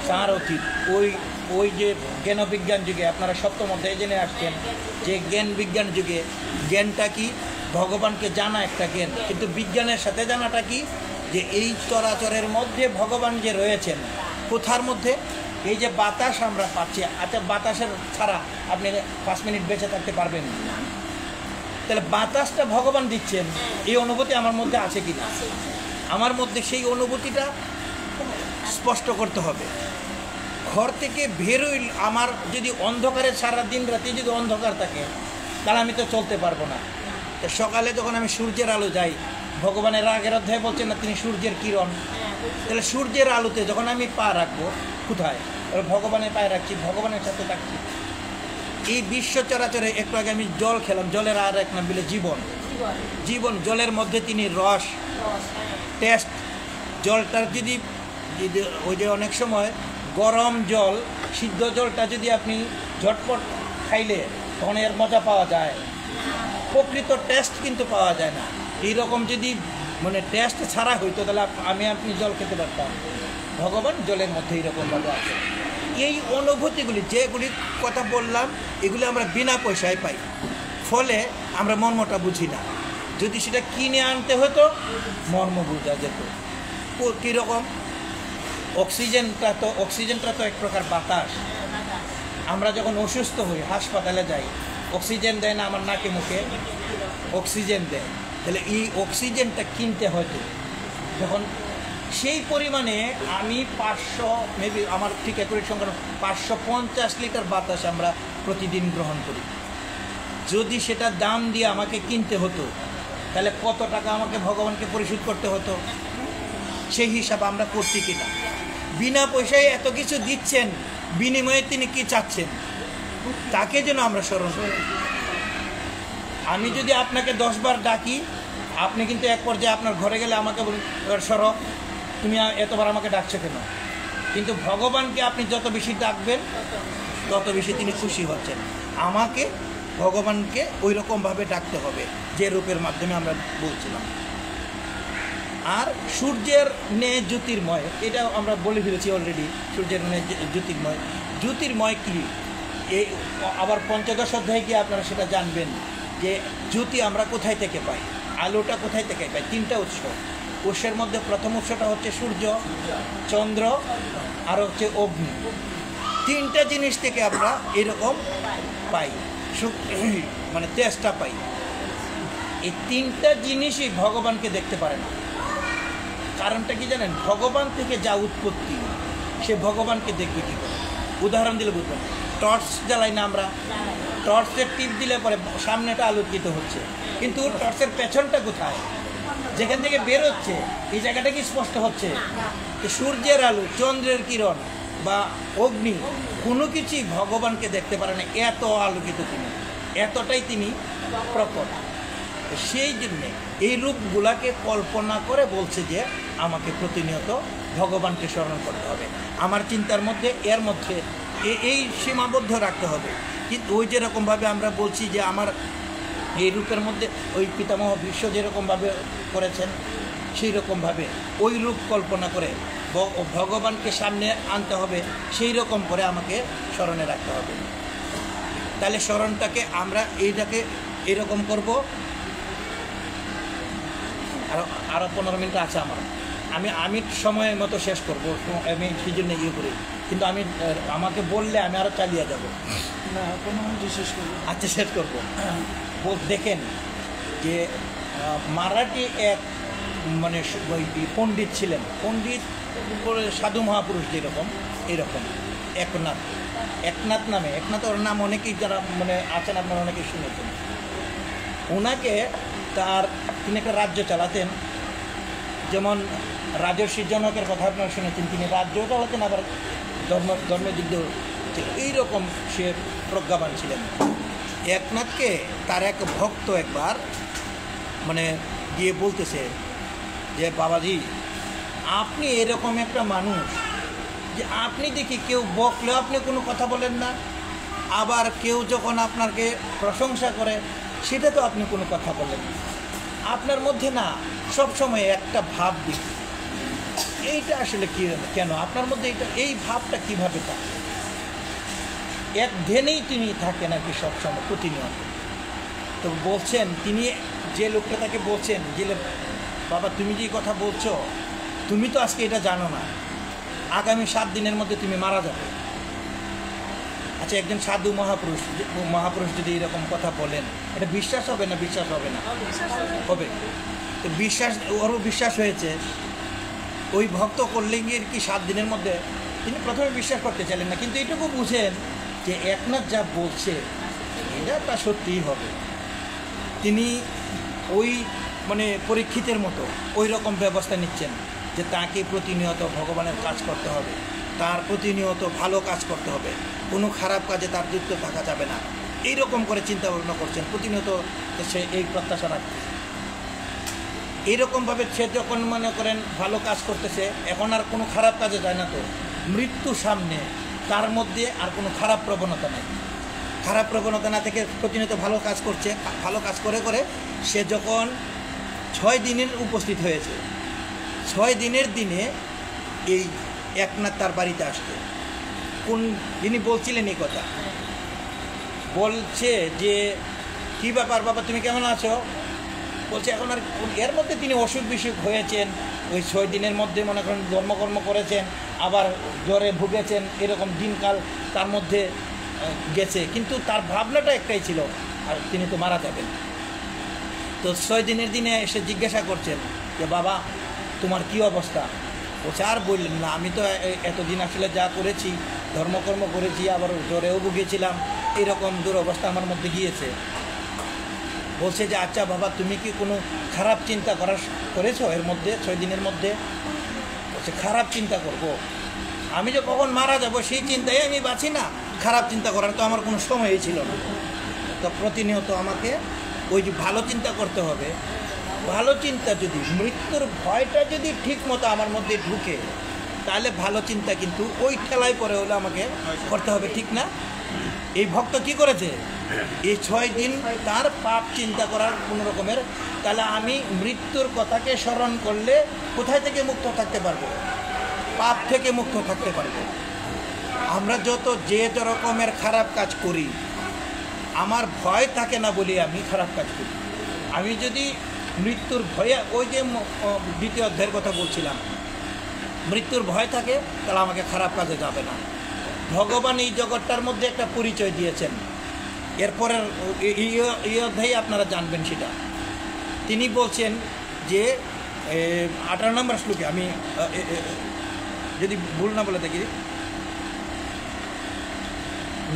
Speaker 1: তার অতীত। ওই যে জ্ঞান বিজ্ঞান যুগে আপনারা 7ম অধ্যায়ে জেনে আসছেন যে জ্ঞান বিজ্ঞান যুগে জ্ঞানটা কি? ভগবানকে জানা একটা জ্ঞান, কিন্তু বিজ্ঞানের সাথে জানাটা কি? যে এই চরাচরের মধ্যে ভগবান যে রয়েছেন। কোথার মধ্যে? এই যে বাতাস আমরা পাচ্ছি, আচ্ছা বাতাসের ছাড়া আপনি 5 মিনিট বেঁচে থাকতে পারবেন না। তাহলে বাতাসটা ভগবান দিচ্ছেন, এই অনুভূতি আমার মধ্যে আছে কি না? আমার মধ্যে সেই অনুভূতিটা স্পষ্ট করতে হবে। ঘর থেকে বেরোই, আমার যদি অন্ধকারে সারা দিন রাতে যদি অন্ধকার থাকে তাহলে আমি তো চলতে পারবো না। তো সকালে যখন আমি সূর্যের আলো যাই, ভগবানের আগের অধ্যায়ে বলছেন না তিনি সূর্যের কিরণ, তাহলে সূর্যের আলোতে যখন আমি পা রাখবো কোথায়, ভগবানের পায়ে রাখছি, ভগবানের সাথে থাকছি। এই বিশ্ব চরাচরে একটু আগে আমি জল খেলাম, জলের আর এক নাম বলে জীবন। জীবন, জলের মধ্যে তিনি রস, টেস্ট। জলটার যদি ওই যে অনেক সময় গরম জল, সিদ্ধ জলটা যদি আপনি ঝটপট খাইলে তখন এর মজা পাওয়া যায়, প্রকৃত টেস্ট কিন্তু পাওয়া যায় না। এইরকম যদি মানে টেস্ট ছাড়া হইতো তাহলে আপনি জল খেতে পারতাম। ভগবান জলের মধ্যে এইরকমভাবে আছে। এই অনুভূতিগুলি যেগুলির কথা বললাম এগুলি আমরা বিনা পয়সায় পাই, ফলে আমরা মর্মটা বুঝি না। যদি সেটা কিনে আনতে হতো মর্ম বোঝা যেত। কীরকম? অক্সিজেনটা তো এক প্রকার বাতাস। আমরা যখন অসুস্থ হই হাসপাতালে যাই, অক্সিজেন দেয় না আমার নাকে মুখে, অক্সিজেন দেয়। তাহলে এই অক্সিজেনটা কিনতে হতো যখন সেই পরিমাণে আমি 500 মেবি আমার ঠিক অ্যাকুরেট সংখ্যা 550 লিটার বাতাস আমরা প্রতিদিন গ্রহণ করি। যদি সেটা দাম দিয়ে আমাকে কিনতে হতো তাহলে কত টাকা আমাকে ভগবানকে পরিশোধ করতে হতো, সেই হিসাব আমরা করছি কিনা। বিনা পয়সায় এত কিছু দিচ্ছেন, বিনিময়ে তিনি কি চাচ্ছেন তাকে যেন আমরা স্মরণ করি। আমি যদি আপনাকে 10 বার ডাকি, আপনি কিন্তু এক পর্যায়ে আপনার ঘরে গেলে আমাকে বলুন সরো, তুমি এতবার আমাকে ডাকছো কেন? কিন্তু ভগবানকে আপনি যত বেশি ডাকবেন তত বেশি তিনি খুশি হচ্ছেন। আমাকে ভগবানকে ওই রকমভাবে ডাকতে হবে যে রূপের মাধ্যমে আমরা বলছিলাম। আর সূর্যের ন্যায় জ্যোতির্ময়, এটা আমরা বলে ফেলেছি অলরেডি। সূর্যের ন্যায় জ্যোতির্ময়, জ্যোতির্ময় কি এই আবার 15 অধ্যায়ে গিয়ে আপনারা সেটা জানবেন যে জ্যোতি আমরা কোথায় থেকে পাই, আলোটা কোথায় থেকে পাই। 3টা উৎস। উৎসের মধ্যে প্রথম উৎসটা হচ্ছে সূর্য, চন্দ্র আর হচ্ছে অগ্নি। 3টা জিনিস থেকে আমরা এরকম পাই, মানে তেজটা পাই। এই 3টা জিনিসই ভগবানকে দেখতে পারে না। কারণটা কি জানেন? ভগবান থেকে যা উৎপত্তি সে ভগবানকে দেখবে কী করে? উদাহরণ দিলে বুঝবেন। টর্চ জ্বালাই না আমরা, টর্চের টিপ দিলে পরে সামনেটা আলোকিত হচ্ছে, কিন্তু টর্চের পেছনটা কোথায়? যেখান থেকে বের হচ্ছে এই জায়গাটা কি স্পষ্ট হচ্ছে? সূর্যের আলো, চন্দ্রের কিরণ বা অগ্নি কোনো কিছুই ভগবানকে দেখতে পারে না। এত আলোকিত তিনি, এতটাই তিনি প্রকট। সেই জন্যে এই রূপগুলাকে কল্পনা করে বলছে যে আমাকে প্রতিনিয়ত ভগবানকে স্মরণ করতে হবে। আমার চিন্তার মধ্যে এর মধ্যে এই সীমাবদ্ধ রাখতে হবে। কিন্তু ওই যেরকমভাবে আমরা বলছি যে আমার এই রূপের মধ্যে ওই পিতামহ বিশ্ব যেরকমভাবে করেছেন সেই রকমভাবে ওই রূপ কল্পনা করে ভগবানকে সামনে আনতে হবে, সেই রকম করে আমাকে স্মরণে রাখতে হবে। তাহলে স্মরণটাকে আমরা এইটাকে এরকম করব। আরও 15 মিনিট আছে আমার, আমি সময় মতো শেষ করব, আমি সেই জন্য ইয়ে করি। কিন্তু আমাকে বললে আমি আরও চালিয়ে যাব
Speaker 2: না, 15 মিনিট শেষ করবো।
Speaker 1: আচ্ছা, শেষ করবো। দেখেন যে মারাঠি এক মানে পণ্ডিত ছিলেন, পণ্ডিত সাধু মহাপুরুষ যেরকম এরকম একনাথ নামে, একনাথ ওর নাম অনেকেই যারা মানে আছেন আপনারা অনেকেই শুনেছেন। ওনাকে তিনি একটা রাজ্য চালাতেন, যেমন রাজর্ষি জনকের কথা আপনারা শুনেছেন, তিনি রাজ্য চালাতেন আবার ধর্মযুদ্ধ এইরকম সে প্রজ্ঞাবান ছিলেন। একনাথকে তার এক ভক্ত একবার মানে গিয়ে বলতেছে যে বাবাজি, আপনি এরকম একটা মানুষ যে আপনি দেখি কেউ বকলেও আপনি কোনো কথা বলেন না, আবার কেউ যখন আপনাকে প্রশংসা করে সেটা তো আপনি কোনো কথা বলেন না। আপনার মধ্যে না সবসময় একটা ভাব দেখি, এইটা আসলে কি কেন আপনার মধ্যে এই ভাবটা কীভাবে থাকে? এক ধ্যানেই তিনি থাকেন আর কি সবসময় প্রতিনিয়ত। তো বলছেন তিনি, যে লোকটা তাকে বলছেন যে বাবা তুমি যে কথা বলছো তুমি তো আজকে এটা জানো না, আগামী 7 দিনের মধ্যে তুমি মারা যাবে। আচ্ছা, একজন সাধু মহাপুরুষ যদি এরকম কথা বলেন এটা বিশ্বাস হবে না? বিশ্বাস হবে না? হবে। তো ওরও বিশ্বাস হয়েছে। ওই ভক্ত কল্যাণীর কি 7 দিনের মধ্যে তিনি প্রথমে বিশ্বাস করতে চাইলেন না, কিন্তু এটুকু বুঝেন যে একনাথ যা বলছে যে তা সত্যিই হবে। তিনি ওই মানে পরীক্ষিতের মতো ওই রকম ব্যবস্থা নিচ্ছেন যে তাকে প্রতিনিয়ত ভগবানের কাজ করতে হবে, তার প্রতিনিয়ত ভালো কাজ করতে হবে, কোনো খারাপ কাজে তার যুক্ত থাকা যাবে না, এইরকম করে চিন্তা ভাবনা করছেন প্রতিনিয়ত। সে এই প্রত্যাশা রাখছে এইরকমভাবে সে যখন মনে করেন ভালো কাজ করতেছে, এখন আর কোনো খারাপ কাজে যায় না, তো মৃত্যু সামনে তার মধ্যে আর কোনো খারাপ প্রবণতা নেই। খারাপ প্রবণতা না থেকে প্রতিনিয়ত ভালো কাজ করছে, ভালো কাজ করে করে সে যখন 6 দিনের উপস্থিত হয়েছে, 6 দিনের দিনে এই একনাথ তার বাড়িতে আসছে। কোন যিনি বলছিলেন এই কথা, বলছে যে কী ব্যাপার বাবা, তুমি কেমন আছো? বলছে এখন আর এর মধ্যে তিনি অসুখ বিসুখ হয়েছেন, ওই 6 দিনের মধ্যে মনে করেন ধর্মকর্ম করেছেন, আবার জ্বরে ভুগেছেন, এরকম দিনকাল তার মধ্যে গেছে, কিন্তু তার ভাবনাটা একটাই ছিল, আর তিনি তো মারা যাবেন। তো 6 দিনের দিনে এসে জিজ্ঞাসা করছেন যে বাবা তোমার কি অবস্থা? বলছে আর বললেন না, আমি তো এতদিন আসলে যা করেছি, ধর্মকর্ম করেছি, আবার জ্বরেও ভুগেছিলাম, এরকম দুরবস্থা আমার মধ্যে গিয়েছে। বলছে যে আচ্ছা বাবা, তুমি কি কোনো খারাপ চিন্তা করেছো এর মধ্যে 6 দিনের মধ্যে? বলছে খারাপ চিন্তা করব? আমি যে কখন মারা যাব সেই চিন্তায় আমি বাঁচি না, খারাপ চিন্তা করার তো আমার কোনো সময়ই ছিল না। তো প্রতিনিয়ত আমাকে ওই যে ভালো চিন্তা করতে হবে। ভালো চিন্তা যদি, মৃত্যুর ভয়টা যদি ঠিক মতো আমার মধ্যে ঢুকে, তাহলে ভালো চিন্তা কিন্তু ওই ঠেলায় পরে হলে আমাকে করতে হবে, ঠিক না? এই ভক্ত কি করেছে, এই 6 দিন তার পাপ চিন্তা করার কোনো রকমের, তাহলে আমি মৃত্যুর কথাকে স্মরণ করলে কোথায় থেকে মুক্ত থাকতে পারবো? পাপ থেকে মুক্ত থাকতে পারবো। আমরা যে রকমের খারাপ কাজ করি, আমার ভয় থাকে না বলে আমি খারাপ কাজ করি। আমি যদি মৃত্যুর ভয়ে, ওই যে 2য় অধ্যায়ের কথা বলছিলাম, মৃত্যুর ভয় থাকে, তাহলে আমাকে খারাপ কাজে যাবে না। ভগবান এই জগৎটার মধ্যে একটা পরিচয় দিয়েছেন, এরপরের এই অধ্যায়ে আপনারা জানবেন সেটা। তিনি বলছেন যে 18 নম্বর শ্লোকে, আমি যদি ভুল না বলে থাকি,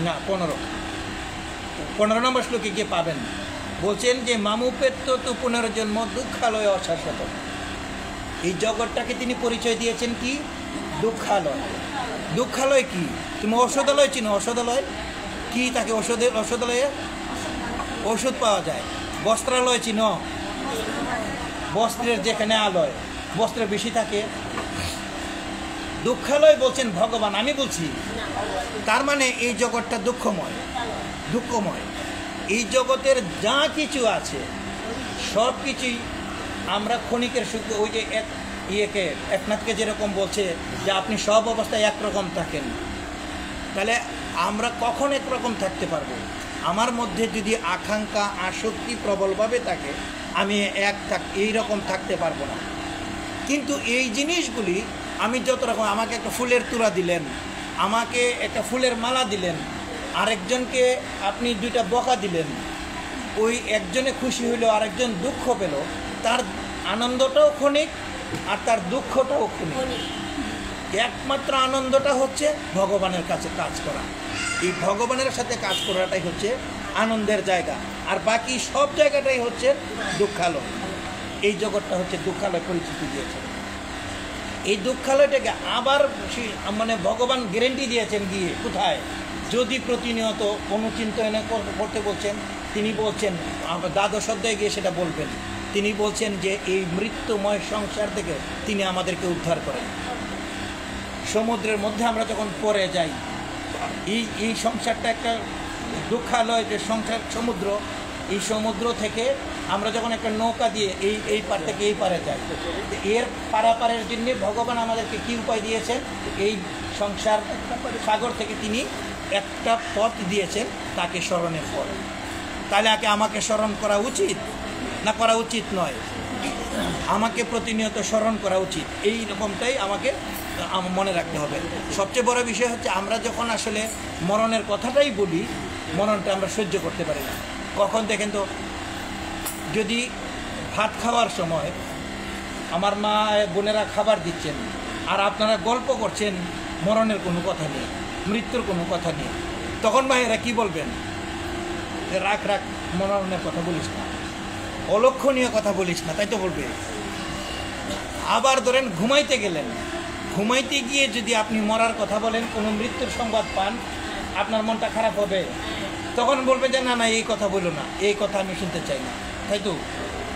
Speaker 1: না 15 নম্বর শ্লোকে গিয়ে পাবেন। বলছেন যে মামুপেত্য তো পুনর্জন্ম দুঃখালয় অশাশ্বত। এই জগৎটাকে তিনি পরিচয় দিয়েছেন কি? দুঃখালয়। দুঃখালয় কি? তুমি ঔষধালয় চিনো? ঔষধালয় কি থাকে? ঔষধালয়ে ওষুধ পাওয়া যায়। বস্ত্রালয় চিনো? বস্ত্রের যেখানে আলয়, বস্ত্রের বেশি থাকে। দুঃখালয় বলছেন ভগবান, আমি বলছি। তার মানে এই জগৎটা দুঃখময়। এই জগতের যা কিছু আছে সব কিছুই আমরা ক্ষণিকের সুখ। ওই যে একনাথকে যেরকম বলছে যে আপনি সব অবস্থায় একরকম থাকেন, তাহলে আমরা কখন একরকম থাকতে পারবো? আমার মধ্যে যদি আকাঙ্ক্ষা আসক্তি প্রবলভাবে থাকে, আমি এইরকম থাকতে পারবো না। কিন্তু এই জিনিসগুলি আমি যত রকম, আমাকে একটা ফুলের তুলা দিলেন, আমাকে একটা ফুলের মালা দিলেন, আরেকজনকে আপনি 2টা বকা দিলেন, ওই একজনে খুশি হইল, আরেকজন দুঃখ পেল, তার আনন্দটাও ক্ষণিক আর তার দুঃখটাও ক্ষণিক। একমাত্র আনন্দটা হচ্ছে ভগবানের কাছে কাজ করা। এই ভগবানের সাথে কাজ করাটাই হচ্ছে আনন্দের জায়গা, আর বাকি সব জায়গাটাই হচ্ছে দুঃখালয়। এই জগৎটা হচ্ছে দুঃখালয় পরিচিতি দিয়েছে। এই দুঃখালয়টাকে আবার মানে ভগবান গ্যারেন্টি দিয়েছেন গিয়ে কোথায়? যদি প্রতিনিয়ত অনুচিন্তন করতে বলছেন, তিনি বলছেন 12 অধ্যায়ে গিয়ে সেটা বলবেন। তিনি বলছেন যে এই মৃত্যুময় সংসার থেকে তিনি আমাদেরকে উদ্ধার করেন। সমুদ্রের মধ্যে আমরা যখন পড়ে যাই, এই সংসারটা একটা দুঃখালয়, যে সংসার সমুদ্র, এই সমুদ্র থেকে আমরা যখন একটা নৌকা দিয়ে এই পার থেকে এই পারে যাই, এর পারাপারের জন্য ভগবান আমাদেরকে কী উপায় দিয়েছেন? এই সংসার সাগর থেকে তিনি একটা পথ দিয়েছেন, তাকে স্মরণের পথ। তাহলে আমাকে স্মরণ করা উচিত না করা উচিত নয়? আমাকে প্রতিনিয়ত স্মরণ করা উচিত। এই রকমটাই আমাকে মনে রাখতে হবে। সবচেয়ে বড় বিষয় হচ্ছে আমরা যখন আসলে মরণের কথাটাই বলি, মরণটা আমরা সহ্য করতে পারি না। কখন দেখেন তো, যদি ভাত খাওয়ার সময় আমার মা বোনেরা খাবার দিচ্ছেন আর আপনারা গল্প করছেন, মরণের কোনো কথা নেই, মৃত্যুর কোনো কথা নেই, তখন ভাইয়েরা কি বলবেন? রাখ রাখ, মনোরণের কথা বলিস না, অলক্ষণীয় কথা বলিস না, তাই তো বলবে। আবার ধরেন ঘুমাইতে গেলেন, ঘুমাইতে গিয়ে যদি আপনি মরার কথা বলেন, কোনো মৃত্যুর সংবাদ পান, আপনার মনটা খারাপ হবে। তখন বলবে যে না না, এই কথা বলো না, এই কথা আমি শুনতে চাই না, তাই তো।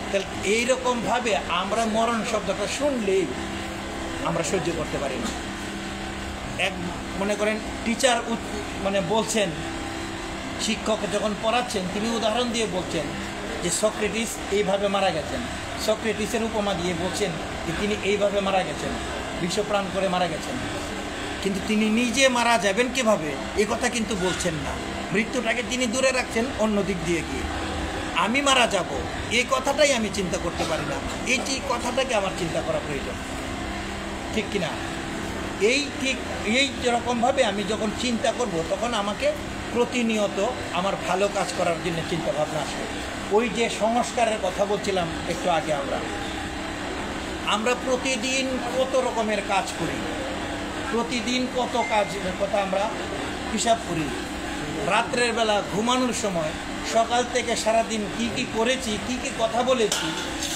Speaker 1: তাহলে এইরকমভাবে আমরা মরণ শব্দটা শুনলেই আমরা সহ্য করতে পারি না। এক মনে করেন টিচার মানে বলছেন, শিক্ষক যখন পড়াচ্ছেন তিনি উদাহরণ দিয়ে বলছেন যে সক্রেটিস এইভাবে মারা গেছেন, সক্রেটিসের উপমা দিয়ে বলছেন যে তিনি এইভাবে মারা গেছেন, বিষপ্রাণ করে মারা গেছেন, কিন্তু তিনি নিজে মারা যাবেন কিভাবে এই কথা কিন্তু বলছেন না। মৃত্যুটাকে তিনি দূরে রাখছেন অন্য দিক দিয়ে গিয়ে। আমি মারা যাব এই কথাটাই আমি চিন্তা করতে পারি না, এই কথাটাকে আমার চিন্তা করা প্রয়োজন, ঠিক কিনা? ঠিক এই রকমভাবে আমি যখন চিন্তা করব তখন আমাকে প্রতিনিয়ত আমার ভালো কাজ করার জন্য চিন্তা ভাবনা আসবে। ওই যে সংস্কারের কথা বলছিলাম একটু আগে, আমরা প্রতিদিন কত রকমের কাজ করি, প্রতিদিন কত কাজের কথা আমরা হিসাব করি। রাত্রের বেলা ঘুমানোর সময় সকাল থেকে সারাদিন কি কি করেছি, কি কি কথা বলেছি,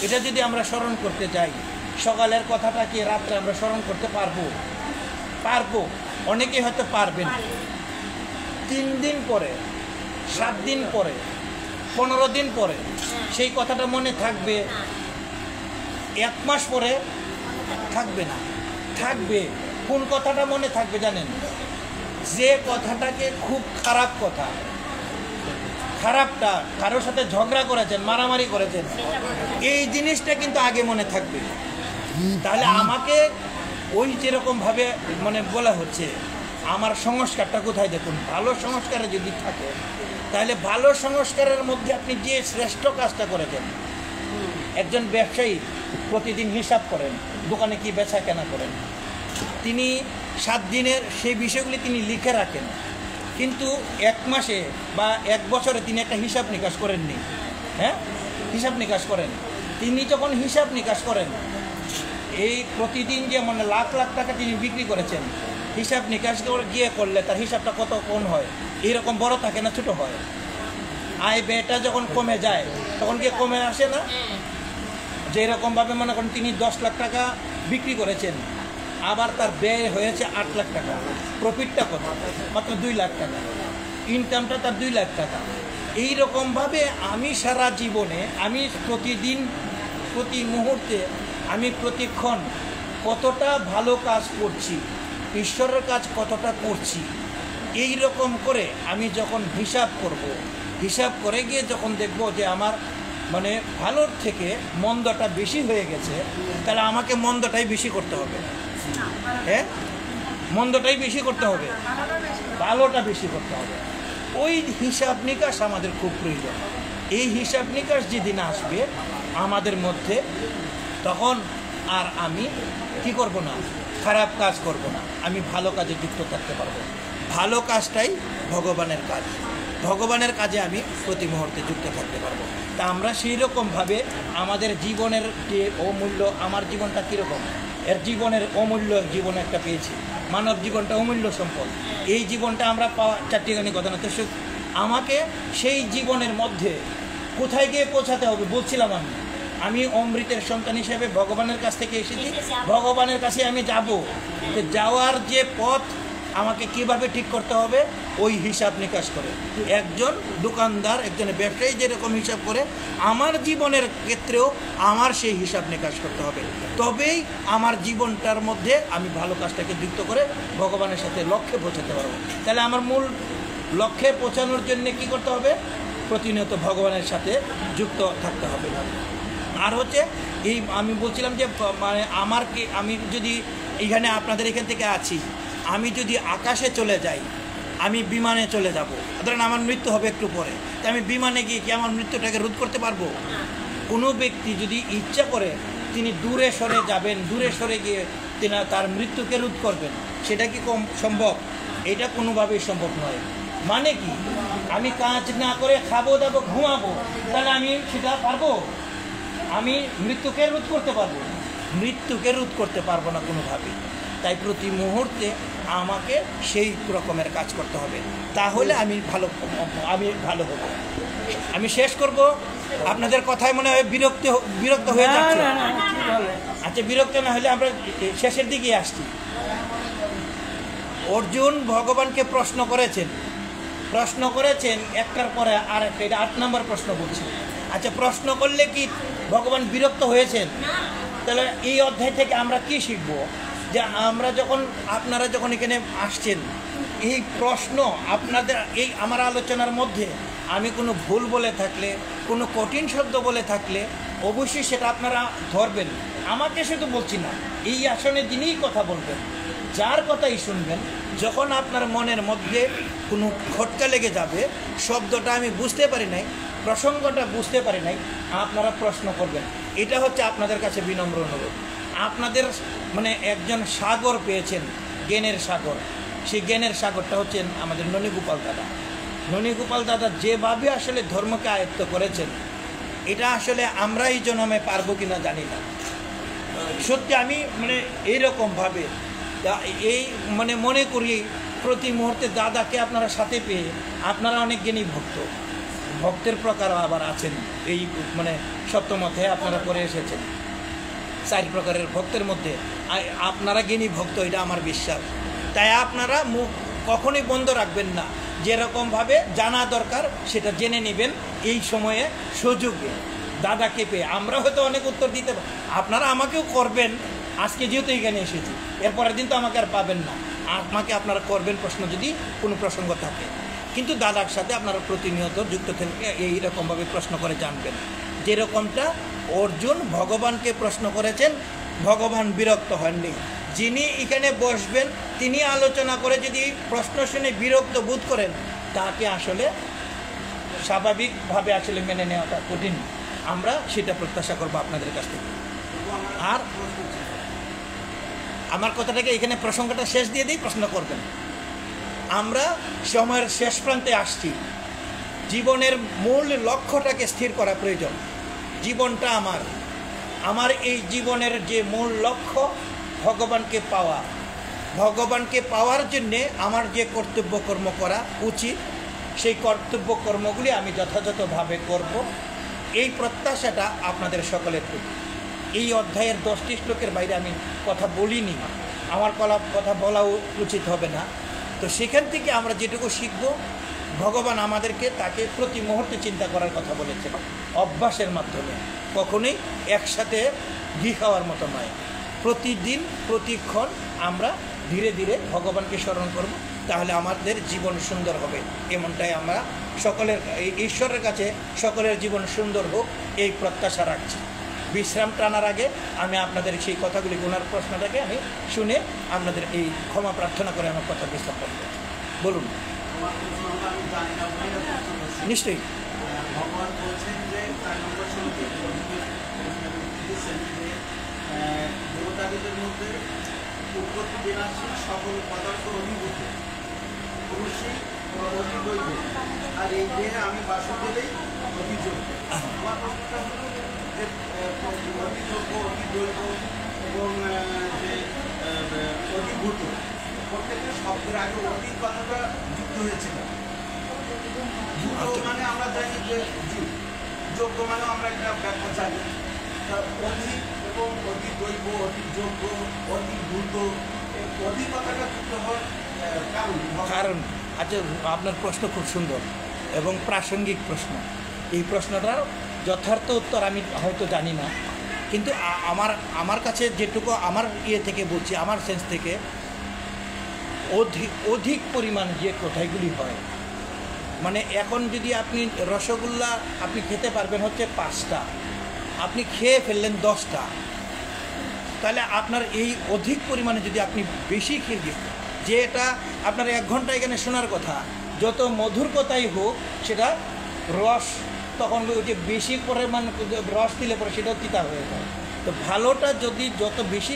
Speaker 1: এটা যদি আমরা স্মরণ করতে যাই, সকালের কথাটা কি রাত্রে আমরা স্মরণ করতে পারবো? অনেকে হয়তো পারবেন। 3 দিন পরে, 7 দিন পরে, 15 দিন পরে সেই কথাটা মনে থাকবে, 1 মাস পরে থাকবে না। থাকবে কোন কথাটা মনে থাকবে জানেন? যে কথাটাকে খুব খারাপ কথা, খারাপটা, কারোর সাথে ঝগড়া করেছেন, মারামারি করেছেন, এই জিনিসটা কিন্তু আগে মনে থাকবে। তাহলে আমাকে ওই যেরকমভাবে মানে বলা হচ্ছে, আমার সংস্কারটা কোথায় দেখুন। ভালো সংস্কারে যদি থাকে তাহলে ভালো সংস্কারের মধ্যে আপনি যে শ্রেষ্ঠ কাজটা করেছেন, একজন ব্যবসায়ী প্রতিদিন হিসাব করেন, দোকানে কি বেচা কেনা করেন, তিনি 7 দিনের সেই বিষয়গুলি তিনি লিখে রাখেন, কিন্তু 1 মাসে বা 1 বছরে তিনি একটা হিসাব নিকাশ করেননি। হ্যাঁ, হিসাব নিকাশ করেন। তিনি যখন হিসাব নিকাশ করেন, এই প্রতিদিন যে মানে লাখ লাখ টাকা তিনি বিক্রি করেছেন, হিসাব নিকাশ গিয়ে করলে তার হিসাবটা কত কোন হয়, এইরকম বড় থাকে না, ছোট হয়। আয় ব্যয়টা যখন কমে যায় তখন গিয়ে কমে আসে না। যেরকমভাবে মনে করেন তিনি 10 লাখ টাকা বিক্রি করেছেন, আবার তার ব্যয় হয়েছে 8 লাখ টাকা, প্রফিটটা কত? মাত্র 2 লাখ টাকা, ইনকামটা তার 2 লাখ টাকা। এইরকমভাবে আমি সারা জীবনে, আমি প্রতিদিন, প্রতি মুহূর্তে, আমি প্রতিক্ষণ কতটা ভালো কাজ করছি, ঈশ্বরের কাজ কতটা করছি, এই রকম করে আমি যখন হিসাব করব, হিসাব করে গিয়ে যখন দেখব যে আমার মানে ভালোর থেকে মন্দটা বেশি হয়ে গেছে, তাহলে আমাকে মন্দটাই বেশি করতে হবে। হ্যাঁ, মন্দটাই বেশি করতে হবে, ভালোটা বেশি করতে হবে। ওই হিসাব নিকাশ আমাদের খুব প্রয়োজন। এই হিসাব নিকাশ যেদিন আসবে আমাদের মধ্যে, তখন আর আমি কি করব না, খারাপ কাজ করব না, আমি ভালো কাজে যুক্ত থাকতে পারবো। ভালো কাজটাই ভগবানের কাজ, ভগবানের কাজে আমি প্রতি মুহূর্তে যুক্ত থাকতে পারবো। তা আমরা সেই রকমভাবে আমাদের জীবনের যে অমূল্য, আমার জীবনটা কীরকম, এর জীবনের অমূল্য জীবন একটা পেয়েছি। মানব জীবনটা অমূল্য সম্পদ। এই জীবনটা আমরা পাওয়া চারটিখানি কথা না, তো আমাকে সেই জীবনের মধ্যে কোথায় গিয়ে পৌঁছাতে হবে বলছিলাম। আমি অমৃতের সন্তান হিসেবে ভগবানের কাছ থেকে এসেছি, ভগবানের কাছে আমি যাব। তো যাওয়ার যে পথ আমাকে কিভাবে ঠিক করতে হবে, ওই হিসাব নিকাশ করে। একজন দোকানদার, একজন ব্যবসায়ী যেরকম হিসাব করে, আমার জীবনের ক্ষেত্রেও আমার সেই হিসাব নিকাশ করতে হবে। তবেই আমার জীবনটার মধ্যে আমি ভালো কাজটাকে যুক্ত করে ভগবানের সাথে লক্ষ্যে পৌঁছাতে পারবো। তাহলে আমার মূল লক্ষ্যে পৌঁছানোর জন্য কি করতে হবে? প্রতিনিয়ত ভগবানের সাথে যুক্ত থাকতে হবে। আর হচ্ছে এই আমি বলছিলাম যে মানে আমি যদি এখানে আপনাদের এখান থেকে আছি, আমি যদি আকাশে চলে যাই, আমি বিমানে চলে যাব, ধরেন আমার মৃত্যু হবে একটু পরে, তো আমি বিমানে গিয়ে কি আমার মৃত্যুটাকে রোধ করতে পারবো? কোনো ব্যক্তি যদি ইচ্ছা করে তিনি দূরে সরে যাবেন, দূরে সরে গিয়ে তিনি তার মৃত্যুকে রোধ করবেন, সেটা কি সম্ভব? এটা কোনোভাবেই সম্ভব নয়। মানে কি, আমি কাজ না করে খাবো দাবো ঘুমাবো, তাহলে আমি সেটা পারবো? আমি মৃত্যুকে রোধ করতে পারবো? মৃত্যুকে রোধ করতে পারবো না কোনোভাবেই। তাই প্রতি মুহূর্তে আমাকে সেই রকমের কাজ করতে হবে, তাহলে আমি ভালো হব। আমি শেষ করব। আপনাদের কথায় মনে হয় বিরক্ত হয়ে যাচ্ছে। আচ্ছা, বিরক্ত না হলে আমরা শেষের দিকে আসছি। অর্জুন ভগবানকে প্রশ্ন করেছেন একটার পরে আর একটা, এটা 8 নম্বর প্রশ্ন বলছি। আচ্ছা, প্রশ্ন করলে কি ভগবান বিরক্ত হয়েছেন? তাহলে এই অধ্যায় থেকে আমরা কি শিখব? যে আপনারা যখন এখানে আসছেন, এই প্রশ্ন আপনাদের এই আমার আলোচনার মধ্যে আমি কোনো ভুল বলে থাকলে, কোনো কঠিন শব্দ বলে থাকলে অবশ্যই সেটা আপনারা ধরবেন। আমাকে শুধু বলছি না, এই আসনে যিনিই কথা বলবেন, যার কথাই শুনবেন, যখন আপনার মনের মধ্যে কোনো খটকা লেগে যাবে, শব্দটা আমি বুঝতে পারি নাই, প্রসঙ্গটা বুঝতে পারি নাই, আপনারা প্রশ্ন করবেন। এটা হচ্ছে আপনাদের কাছে বিনম্র অনুরোধ। আপনাদের একজন সাগর পেয়েছেন, জ্ঞানের সাগর। সেই জ্ঞানের সাগরটা হচ্ছেন আমাদের ননীগোপাল দাদা। ননীগোপাল দাদা যেভাবে আসলে ধর্মকে আয়ত্ত করেছেন, এটা আসলে আমরা এই জন্মে পারবো কিনা জানি না। সত্যি আমি এইরকমভাবে এই মনে করি প্রতি মুহূর্তে দাদাকে আপনারা সাথে পেয়ে আপনারা অনেক জ্ঞানী ভক্তের প্রকারও আবার আছেন। এই সত্যমতে আপনারা করে এসেছেন 4 প্রকারের ভক্তের মধ্যে আপনারা জ্ঞানী ভক্ত, এটা আমার বিশ্বাস। তাই আপনারা মুখ কখনোই বন্ধ রাখবেন না, যেরকমভাবে জানা দরকার সেটা জেনে নেবেন। এই সময়ে সুযোগে দাদাকে পেয়ে আমরা হয়তো অনেক উত্তর দিতে পারি, আপনারা আমাকেও করবেন। আজকে যেহেতু এখানে এসেছি, এরপরের দিন তো আমাকে আর পাবেন না, আমাকে আপনারা করবেন প্রশ্ন যদি কোনো প্রসঙ্গ থাকে। কিন্তু দাদার সাথে আপনারা প্রতিনিয়ত যুক্ত থেকে এইরকমভাবে প্রশ্ন করে জানবেন। যেরকমটা অর্জুন ভগবানকে প্রশ্ন করেছেন, ভগবান বিরক্ত হননি। যিনি এখানে বসবেন তিনি আলোচনা করে যদি প্রশ্ন শুনে বিরক্ত বোধ করেন, তাকে আসলে স্বাভাবিকভাবে আসলে মেনে নেওয়াটা কঠিন। আমরা সেটা প্রত্যাশা করবো আপনাদের কাছ থেকে। আর আমার কথাটাকে এখানে প্রসঙ্গটা শেষ দিয়ে দিই, প্রশ্ন করবেন। আমরা সময়ের শেষ প্রান্তে আসছি। জীবনের মূল লক্ষ্যটাকে স্থির করা প্রয়োজন। জীবনটা আমার এই জীবনের যে মূল লক্ষ্য, ভগবানকে পাওয়ার জন্যে আমার যে কর্তব্য কর্ম করা উচিত, সেই কর্তব্য কর্মগুলি আমি যথাযথভাবে করব, এই প্রত্যাশাটা আপনাদের সকলের প্রতি। এই অধ্যায়ের 10টি শ্লোকের বাইরে আমি কথা বলিনি, আমার কথা বলাও উচিত হবে না। তো সেখান থেকে আমরা যেটুকু শিখব, ভগবান আমাদেরকে তাকে প্রতি মুহূর্তে চিন্তা করার কথা বলেছেন, অভ্যাসের মাধ্যমে, কখনোই একসাথে ঘি খাওয়ার মতো নয়। প্রতিদিন প্রতিক্ষণ আমরা ধীরে ধীরে ভগবানকে স্মরণ করব, তাহলে আমাদের জীবন সুন্দর হবে। এমনটাই আমরা সকলের ঈশ্বরের কাছে সকলের জীবন সুন্দর হোক এই প্রত্যাশা রাখছি। বিশ্রাম টানার আগে আমি আপনাদের সেই কথাগুলি, ওনার প্রশ্নটাকে আমি শুনে আপনাদের এই ক্ষমা প্রার্থনা করে আমার কথা বিশ্রাম করব। বলুন। নিশ্চয়ই।
Speaker 3: ভগবান বলছেন যে 4 নম্বর শ্লোকে দেবতাদের মধ্যে উৎপত্তি বিনাশী সকল পদার্থ অভিভূত পুরুষই অধিদৈব, আর এই দেহে আমি বাসুদেবেই অভিযোগ্য। আমার প্রশ্নটা হলো যে অধিযোগ্য, অধিদৈব এবং যে অধিভূত, প্রত্যেকটা শব্দের আগে অধিক কথাটা যুক্ত হয়েছিল। মানে আমরা জানি যে যোগ্য মানে আমরা একটা ব্যাখ্যা জানি, অধিক এবং অধিদৈব, অধিযোগ্য, অধিভূত, অধিক কথাটা যুক্ত হওয়ার
Speaker 1: কারণ আচ্ছা, আপনার প্রশ্ন খুব সুন্দর এবং প্রাসঙ্গিক প্রশ্ন। এই প্রশ্নটার যথার্থ উত্তর আমি হয়তো জানি না, কিন্তু আমার কাছে যেটুকু আমার থেকে বলছি, আমার সেন্স থেকে অধিক পরিমাণ যে কোথায়গুলি হয়, এখন যদি আপনি রসগোল্লা আপনি খেতে পারবেন হচ্ছে 5টা, আপনি খেয়ে ফেললেন 10টা, তাহলে আপনার এই অধিক পরিমাণে যদি আপনি বেশি খেয়ে দিন, যে এটা আপনার 1 ঘন্টা এখানে শোনার কথা, যত মধুর কথাই হোক, সেটা রস তখন যে বেশি পরিমাণ রস দিলে পরে সেটাও তিতা হয়ে যায়। তো ভালোটা যদি যত বেশি,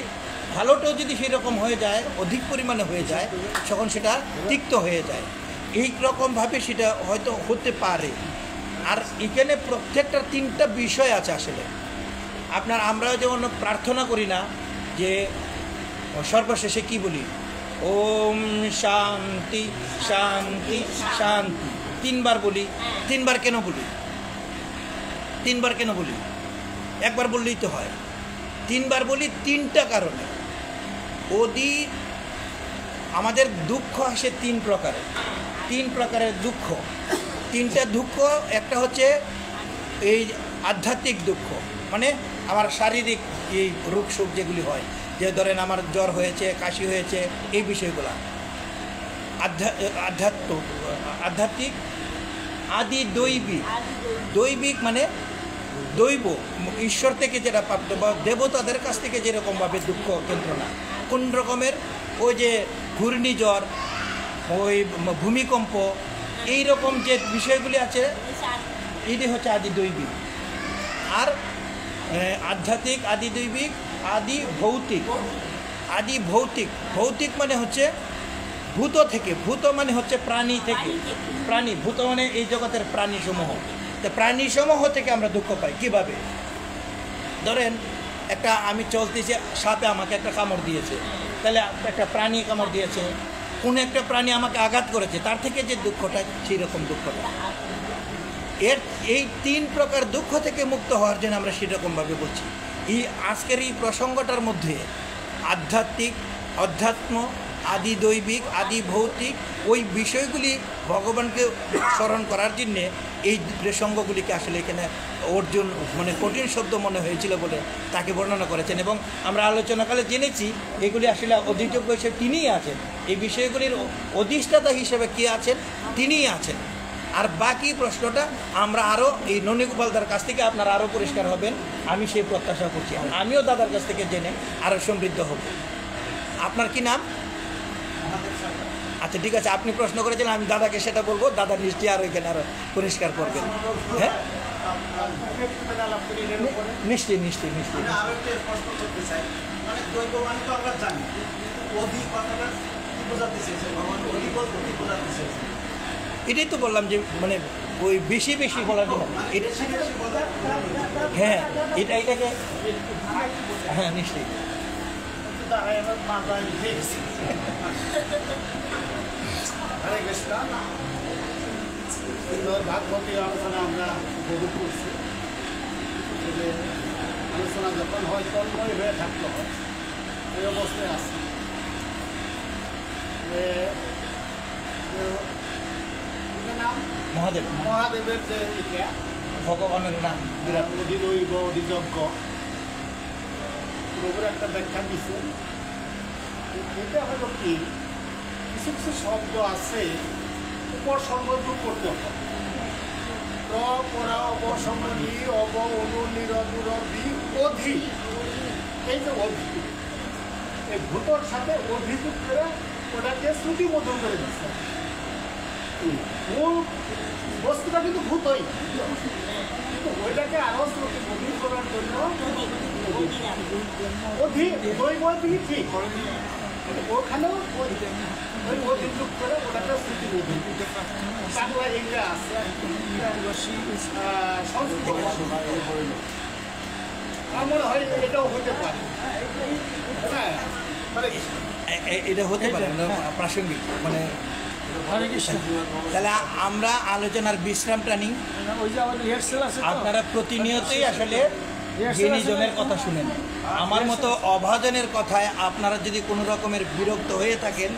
Speaker 1: ভালোটাও যদি সেরকম হয়ে যায়, অধিক পরিমাণে হয়ে যায়, তখন সেটা তিক্ত হয়ে যায়। এই রকমভাবে সেটা হয়তো হতে পারে। আর এখানে প্রত্যেকটার 3টা বিষয় আছে আসলে। আমরা যেমন প্রার্থনা করি না যে সর্বশেষে কি বলি? ওম শান্তি শান্তি শান্তি। 3 বার বলি। 3 বার কেন বলি? 3 বার কেন বলি? একবার বললেই তো হয়। 3 বার বলি 3টা কারণে। আমাদের দুঃখ আসে 3 প্রকারের। 3 প্রকারের দুঃখ। 3টা দুঃখ। একটা হচ্ছে এই আধ্যাত্মিক দুঃখ, মানে আমার শারীরিক এই রোগ শোক যেগুলি হয়, যে ধরেন আমার জ্বর হয়েছে, কাশি হয়েছে, এই বিষয়গুলা আধ্যাত্মিক। আদি দৈবিক। দৈবিক মানে দৈব, ঈশ্বর থেকে যেটা প্রাপ্ত বা দেবতাদের কাছ থেকে যেরকমভাবে দুঃখ যন্ত্রণা, কোন রকমের ওই যে ঘূর্ণিঝড়, ওই ভূমিকম্প, এই রকম যে বিষয়গুলি আছে, এটি হচ্ছে আদি দৈবিক। আর আধ্যাত্মিক, আদি দৈবিক, আদি ভৌতিক। আদি ভৌতিক। ভৌতিক মানে হচ্ছে ভূত থেকে। ভূত মানে হচ্ছে প্রাণী থেকে। প্রাণী, ভূত মানে এই জগতের প্রাণীসমূহ। তো প্রাণীসমূহ থেকে আমরা দুঃখ পাই। কিভাবে? ধরেন আমি চলতেছি, সাপে আমাকে একটা কামড় দিয়েছে, তাহলে একটা প্রাণী কামড় দিয়েছে, কোন একটা প্রাণী আমাকে আঘাত করেছে, তার থেকে যে দুঃখটা, সেই রকম দুঃখটা। এই 3 প্রকার দুঃখ থেকে মুক্ত হওয়ার জন্য আমরা সেরকমভাবে বলছি। আজকের এই প্রসঙ্গটার মধ্যে আধ্যাত্মিক, অধ্যাত্ম, আদি দৈবিক, আদি ভৌতিক, ওই বিষয়গুলি ভগবানকে স্মরণ করার জন্যে এই প্রসঙ্গগুলিকে আসলে এখানে অর্জুন মানে কঠিন শব্দ মনে হয়েছিল বলে তাকে বর্ণনা করেছেন। এবং আমরা আলোচনাকালে জেনেছি এগুলি আসলে অধিযোগ্য হিসেবে তিনিই আছেন। এই বিষয়গুলির অধিষ্ঠাতা হিসেবে কে আছেন? তিনিই আছেন। আর বাকি প্রশ্নটা আমরা আরও এই ননীগোপালদার কাছ থেকে আপনারা আরও পরিষ্কার হবেন, আমি সেই প্রত্যাশা করছি। আমিও দাদার কাছ থেকে জেনে আরও সমৃদ্ধ হব। আপনার কি নাম? আচ্ছা, ঠিক আছে, আপনি প্রশ্ন করেছিলেন, আমি দাদাকে সেটা বলবো। দাদা নিশ্চয়ই আরও এখানে আরও পরিষ্কার করবেন। হ্যাঁ, নিশ্চয়ই নিশ্চয়ই নিশ্চয়ই।
Speaker 3: আরো একটা প্রশ্ন করতে চাই, মানে দৈব মানে তো আমরা জানি, অধি কথাটা কি বোঝাতে চেয়েছে? ভগবান অধি বলতে কি বোঝাতে চেয়েছে?
Speaker 1: এটাই তো বললাম যে মানে ওই বেশি বেশি বলার জন্য এটা। হ্যাঁ, এটাকে হ্যাঁ নিশ্চয়ই।
Speaker 4: হরে কৃষ্ণ। ভাগবতী আলোচনা আমরা উপভোগ করছি। আলোচনা যখন হয় তন্ময় হয়ে থাকতে হয়, এই অবস্থায় আছে। নাম
Speaker 1: মহাদেব,
Speaker 4: মহাদেবের যে এটা
Speaker 1: ভগবানের নাম বিরাট।
Speaker 4: অধিদৈব, অধিযজ্ঞ, প্রভুর একটা ব্যাখ্যা দিচ্ছে। এটা হলো কি, কিছু কিছু শব্দ আছে উপসর্গ যোগ করতে হবে। পরা, অবসম্বনী, অব, অনু, নিরদুর, বি, অধি। এই যে অধি, এই ভূতর সাথে অভিযোগ করে ওটাকে শ্রুতিবোধন করে দিচ্ছে। মূল বস্তুটা কিন্তু ভূতই, কিন্তু ওইটাকে আরো শ্রুতিবোধন করার জন্য অধি দৈব দিকে ঠিক ওখানেও ওই অভিযোগ করে ওটাকে শ্রুতিবোধন। বাংলা এইটা আছে, আমার মনে হয় এটাও হতে পারে। হ্যাঁ,
Speaker 1: এটা হতে পারে প্রাসঙ্গিক মানে। তাহলে আমরা আলোচনার বিশ্রামটা নিই। আপনারা প্রতিনিয়তই আসলে জ্ঞানীজনের কথা শুনেন। আমার মতো অভাজনের কথায় আপনারা যদি কোনো রকমের বিরক্ত হয়ে থাকেন,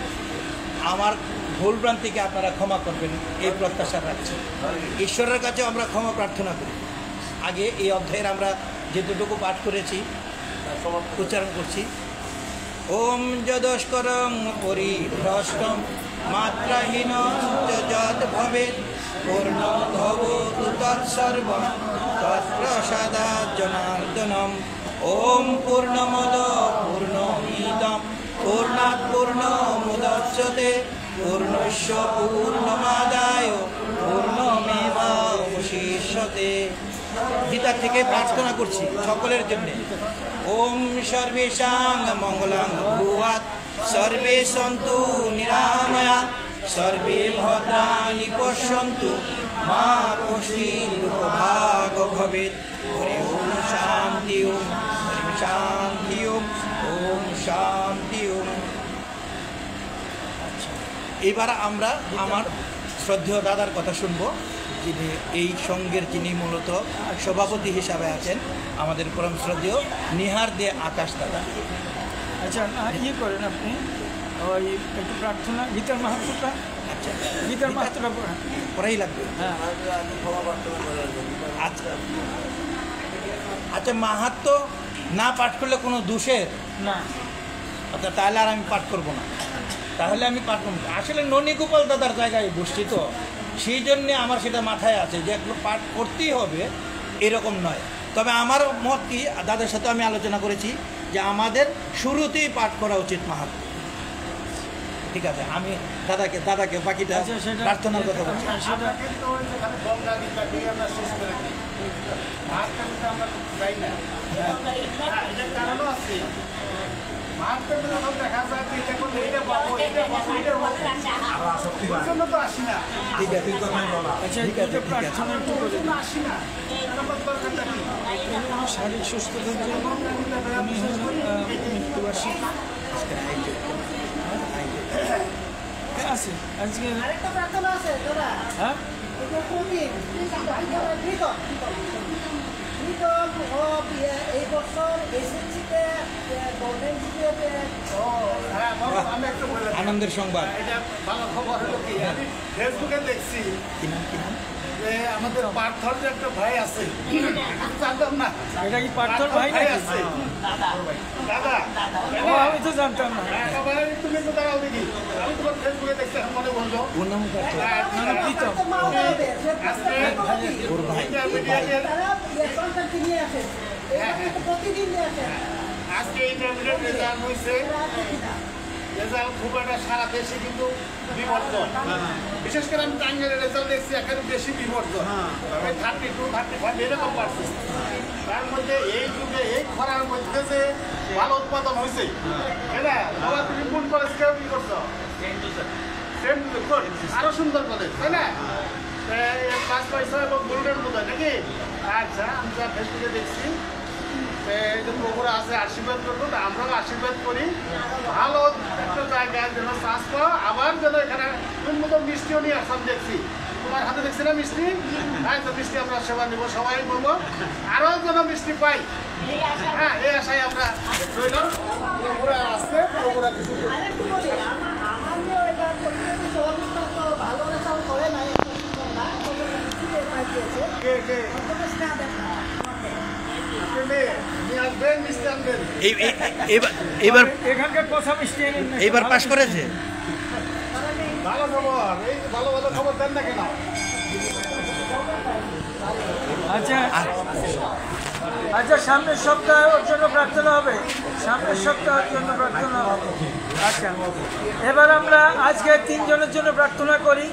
Speaker 1: আমার ভুলভ্রান্তিকে আপনারা ক্ষমা করবেন, এই প্রত্যাশা রাখছি। ঈশ্বরের কাছে আমরা ক্ষমা প্রার্থনা করি। আগে এই অধ্যায়ের আমরা যেতটুকু পাঠ করেছি উচ্চারণ করছি। ওম যদস্করং পরিভ্রষ্টম মাত্রাহীন যৎ ভবেৎ পূর্ণভবতু তৎসর্বং তৎপ্রসাদাৎ জনার্দনম। ওম পূর্ণমদ পূর্ণমিদং পূর্ণাৎ পূর্ণমুদচ্যতে পূর্ণস্য পূর্ণমাদায় পূর্ণমেবাবশিষ্যতে। গীতা থেকে প্রার্থনা করছি সকলের জন্য। ওম সর্বেষাং মঙ্গলং ভূয়াৎ, সর্বে সন্তু নিরাময়াৎ, সর্বে ভদ্রাণি পশ্যন্তু, মা কশ্চিৎ দুঃখভাগ্ ভবেৎ। হরি ওম শান্তি ওম, হরি শান্তি ওম, ওম শান্তি এবার আমরা আমার শ্রদ্ধেয় দাদার কথা শুনবো, যিনি এই সংঘের যিনি মূলত সভাপতি হিসাবে আছেন, আমাদের পরম শ্রদ্ধেয় নিহার দে আকাশ দাদা।
Speaker 2: আচ্ছা ইয়ে করেন আপনি ওই একটু প্রার্থনা গীতার মাহাত্মটা,
Speaker 1: আচ্ছা,
Speaker 2: গীতার মাহাত্মটা পড়েন।
Speaker 1: পড়াই লাগবে।
Speaker 2: হ্যাঁ
Speaker 1: আচ্ছা আচ্ছা, মাহাত্ম না পাঠ করলে কোনো দোষের?
Speaker 2: না
Speaker 1: আচ্ছা, তাহলে আর আমি পাঠ করবো না, তাহলে আমি পাঠ করবো না। আসলে ননীগোপাল দাদার জায়গায় বসছি তো, সেই জন্যে আমার সেটা মাথায় আছে যে এগুলো পাঠ করতেই হবে এরকম নয়। তবে আমার মত কি, দাদার সাথে আমি আলোচনা করেছি যে আমাদের শুরুতেই পাঠ করা উচিত মাহাত্ম। ঠিক আছে, আমি দাদাকে বাকিটা
Speaker 2: আচ্ছা, সেটা-
Speaker 1: প্রার্থনার কথা বলছি।
Speaker 2: সেটা
Speaker 4: কিন্তু ওই যেখানে গঙ্গা গীতা দিয়ে আমরা শেষ করে দিই, মাহাত্মা কিন্তু আমরা যাই না। এটার কারণও আছে। মাহাত্মা যখন দেখা যায় যে এটা করলে এটা পাবো, এটা পাবো, এটা পাবো, ওই জন্য তো আসি না।
Speaker 1: ঠিক আছে,
Speaker 2: আচ্ছা
Speaker 1: ঠিক আছে,
Speaker 2: এটা
Speaker 1: ঠিক আছে।
Speaker 2: প্রার্থনা একটু
Speaker 4: ওই
Speaker 2: করে
Speaker 4: জন্য
Speaker 2: দিন।
Speaker 4: আসি না। আমার দরকারটা কি?
Speaker 2: শারীরিক সুস্থতার জন্য উনি মৃত্যুবার্ষিকী আছে আজকে।
Speaker 5: আরেকটা প্রার্থনা আছে দাদা,
Speaker 2: হ্যাঁ
Speaker 5: এটা প্রদীপ এই বছর এসএসসিতে গভর্নমেন্ট জিপিএতে
Speaker 4: ও, হ্যাঁ, আমি একটু বলে দিই।
Speaker 1: আনন্দের সংবাদ।
Speaker 4: এটা ভালো খবর হলো কি, আমি ফেসবুকে দেখছি
Speaker 1: কি নাম, কি নাম?
Speaker 4: যে আমাদের পার্থর যে একটা ভাই আছে, জানতাম না।
Speaker 2: এটা কি পার্থর ভাই নাকি?
Speaker 4: আছে দাদা,
Speaker 2: ও, আমি তো জানতাম না।
Speaker 4: একেবারে তুমি তো দাঁড়াও দেখি, আমি তোমার ফেসবুকে দেখছি, এখন মনে বললো
Speaker 1: ওর নাম কত?
Speaker 2: প্রীতম।
Speaker 5: মা হবে সে
Speaker 1: ওর ভাই।
Speaker 4: ইন্টারমিডিয়েটের
Speaker 5: তারা সন্তানকে নিয়ে আসেন, এই প্রতিদিন নিয়ে আসেন।
Speaker 4: আজকে ইন্টারমিডিয়েট রেজাল্ট হয়েছে। রেজাল্ট খুব একটা সারা দেশে কিন্তু বিবর্তন, বিশেষ করে আমি টাঙ্গাইলের রেজাল্ট দেখছি এখানে বেশি বিবর্তন, 32, 35 এরকম পারছে। তার মধ্যে এই যুগে এই খরার মধ্যে যে ভালো উৎপাদন হয়েছে, এটা বাবা তুমি কোন কলেজ কেউ কি করছো? আরো সুন্দর কলেজ, তাই না? ক্লাস পাইছো এবং গোল্ডেন বোধ হয় নাকি? আচ্ছা, আমি যা ফেসবুকে দেখছি এই যে প্রভুরা আছে, আশীর্বাদ করবো, তা আমরাও আশীর্বাদ করি ভালো একটা জায়গায় যেন চাষ পাও, আবার যেন এখানে তুমি মতো মিষ্টিও নিয়ে আসলাম দেখছি, তোমার হাতে দেখছি না মিষ্টি? হ্যাঁ, তো মিষ্টি আমরা সেবা নিবো, সবাই বলবো আরও যেন মিষ্টি পাই। হ্যাঁ, এই আশায় আমরা রইলাম। প্রভুরা আসছে, প্রভুরা কিছু করবে।
Speaker 5: আরেকটু বলি, আমার যে এবার পরীক্ষাতে সহযোগিতা তো ভালো রেজাল্ট করে নাই, না পাইছে
Speaker 4: কে কে
Speaker 5: না দেখা
Speaker 4: নিয়ে আসবেন, মিষ্টি আনবেন।
Speaker 1: এবার
Speaker 2: এখানকার কথা মিষ্টি এনেন না।
Speaker 1: এবার পাশ করেছে।
Speaker 4: ভালো খবর, এই ভালো ভালো খবর দেন না কেন?
Speaker 2: আচ্ছা আচ্ছা, সামনের সপ্তাহে ওর জন্য প্রার্থনা হবে, সামনের সপ্তাহের জন্য প্রার্থনা হবে। আচ্ছা, এবার আমরা আজকে 3 জনের জন্য প্রার্থনা করি।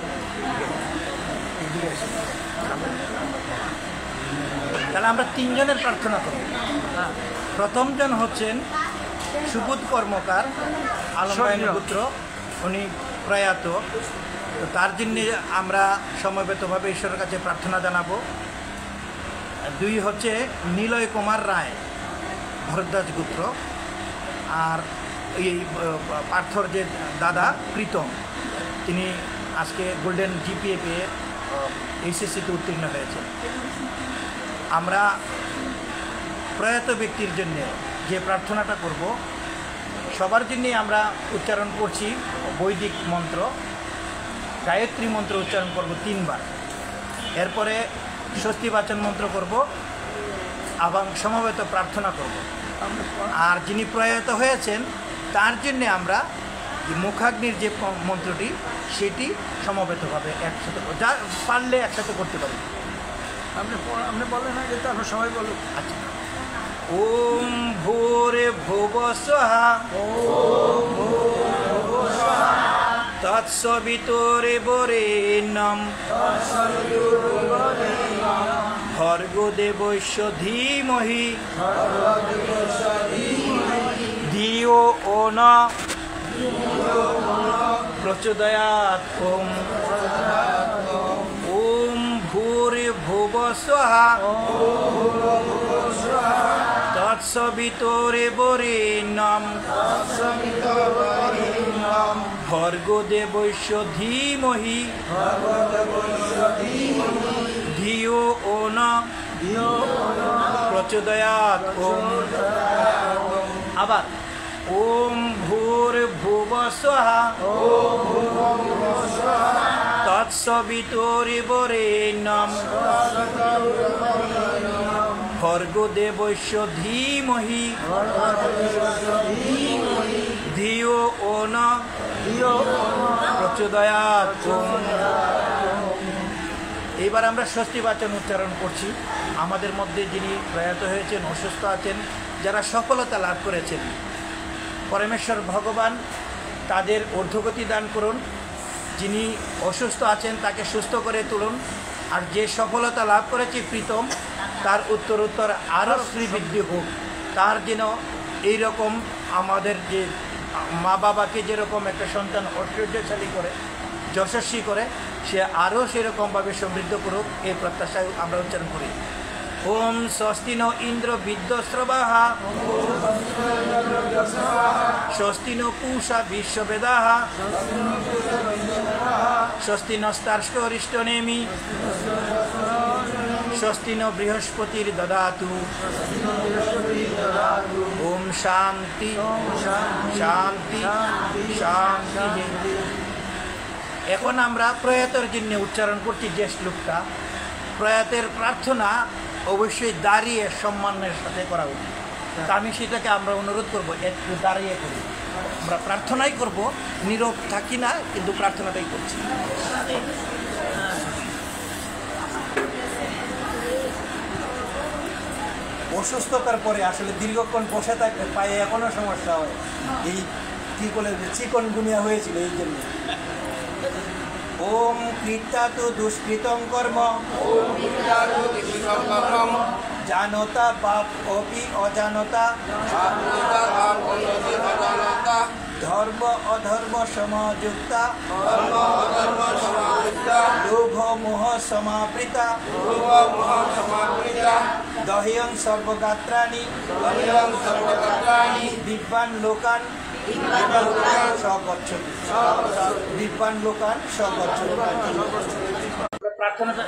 Speaker 1: তাহলে আমরা 3 জনের প্রার্থনা করব। প্রথমজন হচ্ছেন সুবোধ কর্মকার, আলমবাহিনীর পুত্র, উনি প্রয়াত। তো তার জন্য আমরা সমবেতভাবে ঈশ্বরের কাছে প্রার্থনা জানাবো। 2 হচ্ছে নিলয় কুমার রায়, ভরদ্বাজ গোত্র। আর এই পার্থর যে দাদা প্রীতম, তিনি আজকে গোল্ডেন জিপিএ পেয়ে এইচএসসিতে উত্তীর্ণ হয়েছে। আমরা প্রয়াত ব্যক্তির জন্য যে প্রার্থনাটা করব, সবার জন্যই আমরা উচ্চারণ করছি বৈদিক মন্ত্র, গায়ত্রী মন্ত্র উচ্চারণ করব 3 বার। এরপরে স্বস্তি বাচন মন্ত্র করব এবং সমবেত প্রার্থনা করব। আর যিনি প্রয়াত হয়েছেন তার জন্যে আমরা মুখাগ্নির যে মন্ত্রটি, সেটি সমবেতভাবে একসাথে, যা পারলে একসাথে করতে পারি।
Speaker 2: আপনি বলেন আগে, তারপর সবাই বলুন।
Speaker 1: আচ্ছা, ওম ভোরে ভুব স্বাহা তৎসবিতরে বরেণ্যম ভর্গো দেবস্য ধীমহি ধিয়ো ও ন প্রচোদয়াৎ। ওম ওম ভূরে ভুব স্বাহা তৎসবিতরে বরেণ্যম ভর্গদেবৈশ্য ধীমহি ধিয়ো ও ন প্রচোদয়াৎ। ওম। আবার ওম ভূর্ভুবস্বঃ তৎসবিতুর্বরেণ্যম ভর্গদেবৈশ্য ধীমহি ধিয়ো ও ন প্রচোদয়াৎ। ওম। এবার আমরা ষষ্ঠী বাচন উচ্চারণ করছি। আমাদের মধ্যে যিনি প্রয়াত হয়েছেন, অসুস্থ আছেন, যারা সফলতা লাভ করেছেন, পরমেশ্বর ভগবান তাদের ঊর্ধ্বগতি দান করুন। যিনি অসুস্থ আছেন তাকে সুস্থ করে তুলুন। আর যে সফলতা লাভ করেছে প্রীতম, তার উত্তরোত্তর আরও শ্রীবৃদ্ধি হোক। তার যেন এইরকম আমাদের যে মা বাবাকে যেরকম একটা সন্তান ঐশ্বর্যশালী করে, যশস্বী করে, সে আরও সেরকমভাবে সমৃদ্ধ করুক, এই প্রত্যাশায় আমরা উচ্চারণ করি। ওম স্বস্তি ন ইন্দ্র বিদ্যস্রবাহ স্বস্তি ন পূষা বিশ্ববেদাহ স্বস্তি নস্তার্ষ্টরিষ্টনেমি স্বস্তি ন বৃহস্পতির দদাতু। ওম শান্তি শান্তি শান্তি। এখন আমরা প্রয়াতের জন্য উচ্চারণ করছি যে শ্লোকটা। প্রয়াতের প্রার্থনা অবশ্যই দাঁড়িয়ে সম্মানের সাথে করা উচিত। তা আমি সেটাকে আমরা অনুরোধ করব, একটু দাঁড়িয়ে করি। আমরা প্রার্থনাই করব, নীরব থাকি না, কিন্তু প্রার্থনাটাই করছি। অসুস্থতার পরে আসলে দীর্ঘক্ষণ বসে থাকলে পায়ে এখনো সমস্যা হয়। এই কী বলে চিকনগুনিয়া হয়েছিল এই জন্য। ওম কৃত্যাতু দুষ্কৃতং কর্ম জানতা পাপ অপি অজানতা ধর্ম অধর্ম সমযুক্তা লোভ মোহ সমাবৃতা দহ্যং সর্বগাত্রাণি দিব্যান লোকান দিব্যান লোকান প্রার্থনাটা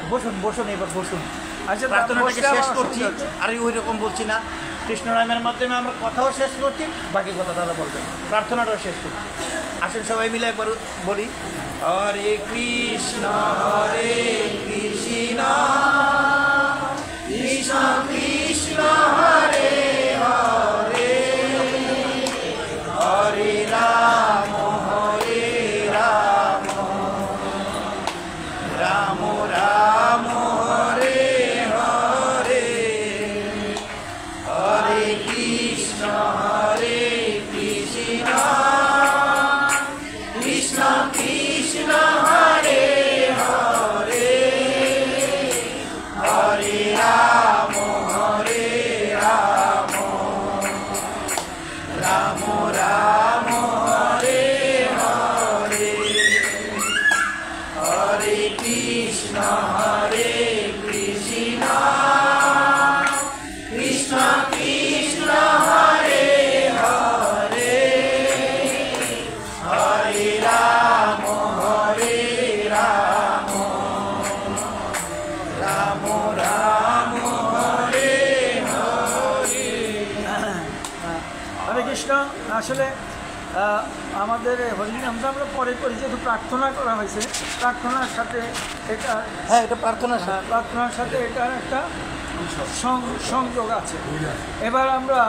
Speaker 1: বসুন এবার বসুন।
Speaker 2: আচ্ছা,
Speaker 1: প্রার্থনাটাকে শেষ করছি। আর ওই রকম বলছি না, কৃষ্ণনামের মাধ্যমে আমরা কথাও শেষ করছি, বাকি কথা তারা বলবেন, প্রার্থনাটাও শেষ করছি। আসেন সবাই মিলে একবার বলি, হরে কৃষ্ণ কৃষ্ণ কৃষ্ণ হরে হরে হরে রাম রাম রাম হরে হরে হরে কৃষ্ণ কৃষ্ণ কৃষ্ণ হরে হরে হরে রাম রাম রাম হরে হরে হরে কৃষ্ণ কৃষ্ণ কৃষ্ণ কৃষ্ণ হরে হরে হরে রাম রাম রাম হরে হরে।
Speaker 2: হরে কৃষ্ণ। আসলে আমাদের হরিনামটা আমরা পরে করি, যেহেতু প্রার্থনা করা হয়েছে, প্রার্থনার সাথে এটা,
Speaker 1: হ্যাঁ, এটা প্রার্থনা
Speaker 2: প্রার্থনার সাথে এটার একটা সংযোগ আছে। এবার আমরা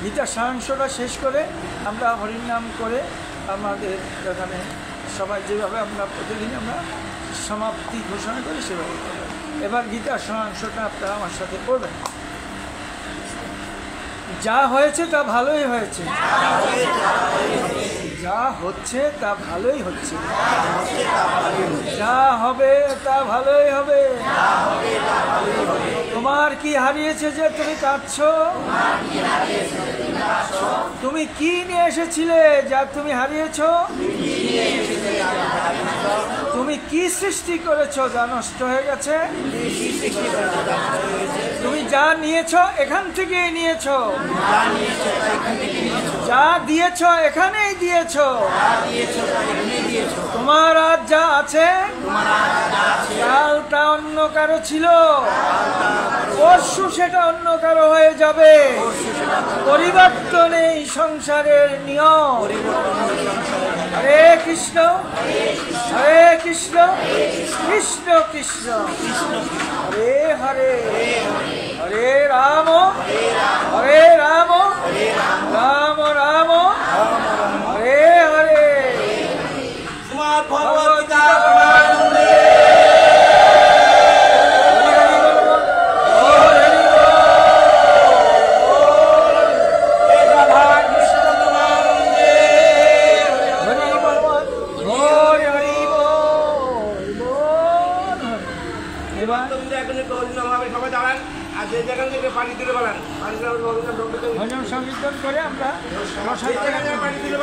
Speaker 2: গীতার সারাংশটা শেষ করে আমরা হরিনাম করে আমাদের এখানে সবাই যেভাবে আমরা প্রতিদিন আমরা সমাপ্তি ঘোষণা করি সেভাবে করবেন। এবার গীতার সারাংশটা আপনারা আমার সাথে করবেন। যা হয়েছে তা ভালোই হয়েছে, যা হচ্ছে তা ভালোই হচ্ছে, যা হবে তা ভালোই হবে। তোমার কি হারিয়েছে যে তুমি কাঁদছো? তুমি কি নিয়ে এসেছিলে যা তুমি হারিয়েছো? তুমি কি সৃষ্টি করেছো যা নষ্ট হয়ে গেছে? তুমি যা নিয়েছো এখান থেকেই নিয়েছো, যা দিয়েছ এখানেই দিয়েছ,
Speaker 1: যা দিয়েছ তা এখানেই দিয়েছ।
Speaker 2: তোমার আজ যা আছে
Speaker 1: তোমার আজ যা আছে
Speaker 2: কাল তা অন্য কারো ছিল, পরশু সেটা অন্য কারো হয়ে যাবে। পরিবর্তন এই সংসারের নিয়ম। হরে কৃষ্ণ হরে কৃষ্ণ কৃষ্ণ কৃষ্ণ হরে হরে, হরে রাম হরে রাম রাম রাম হরে হরে।
Speaker 3: শ্রীমদ্ ভগবত গীতা সবাই দাঁড়ান আর যে যেখান থেকে পানি তুলে বলেন, পানি
Speaker 2: ভজন সংকীর্তন করে আমরা
Speaker 3: পানি তুলে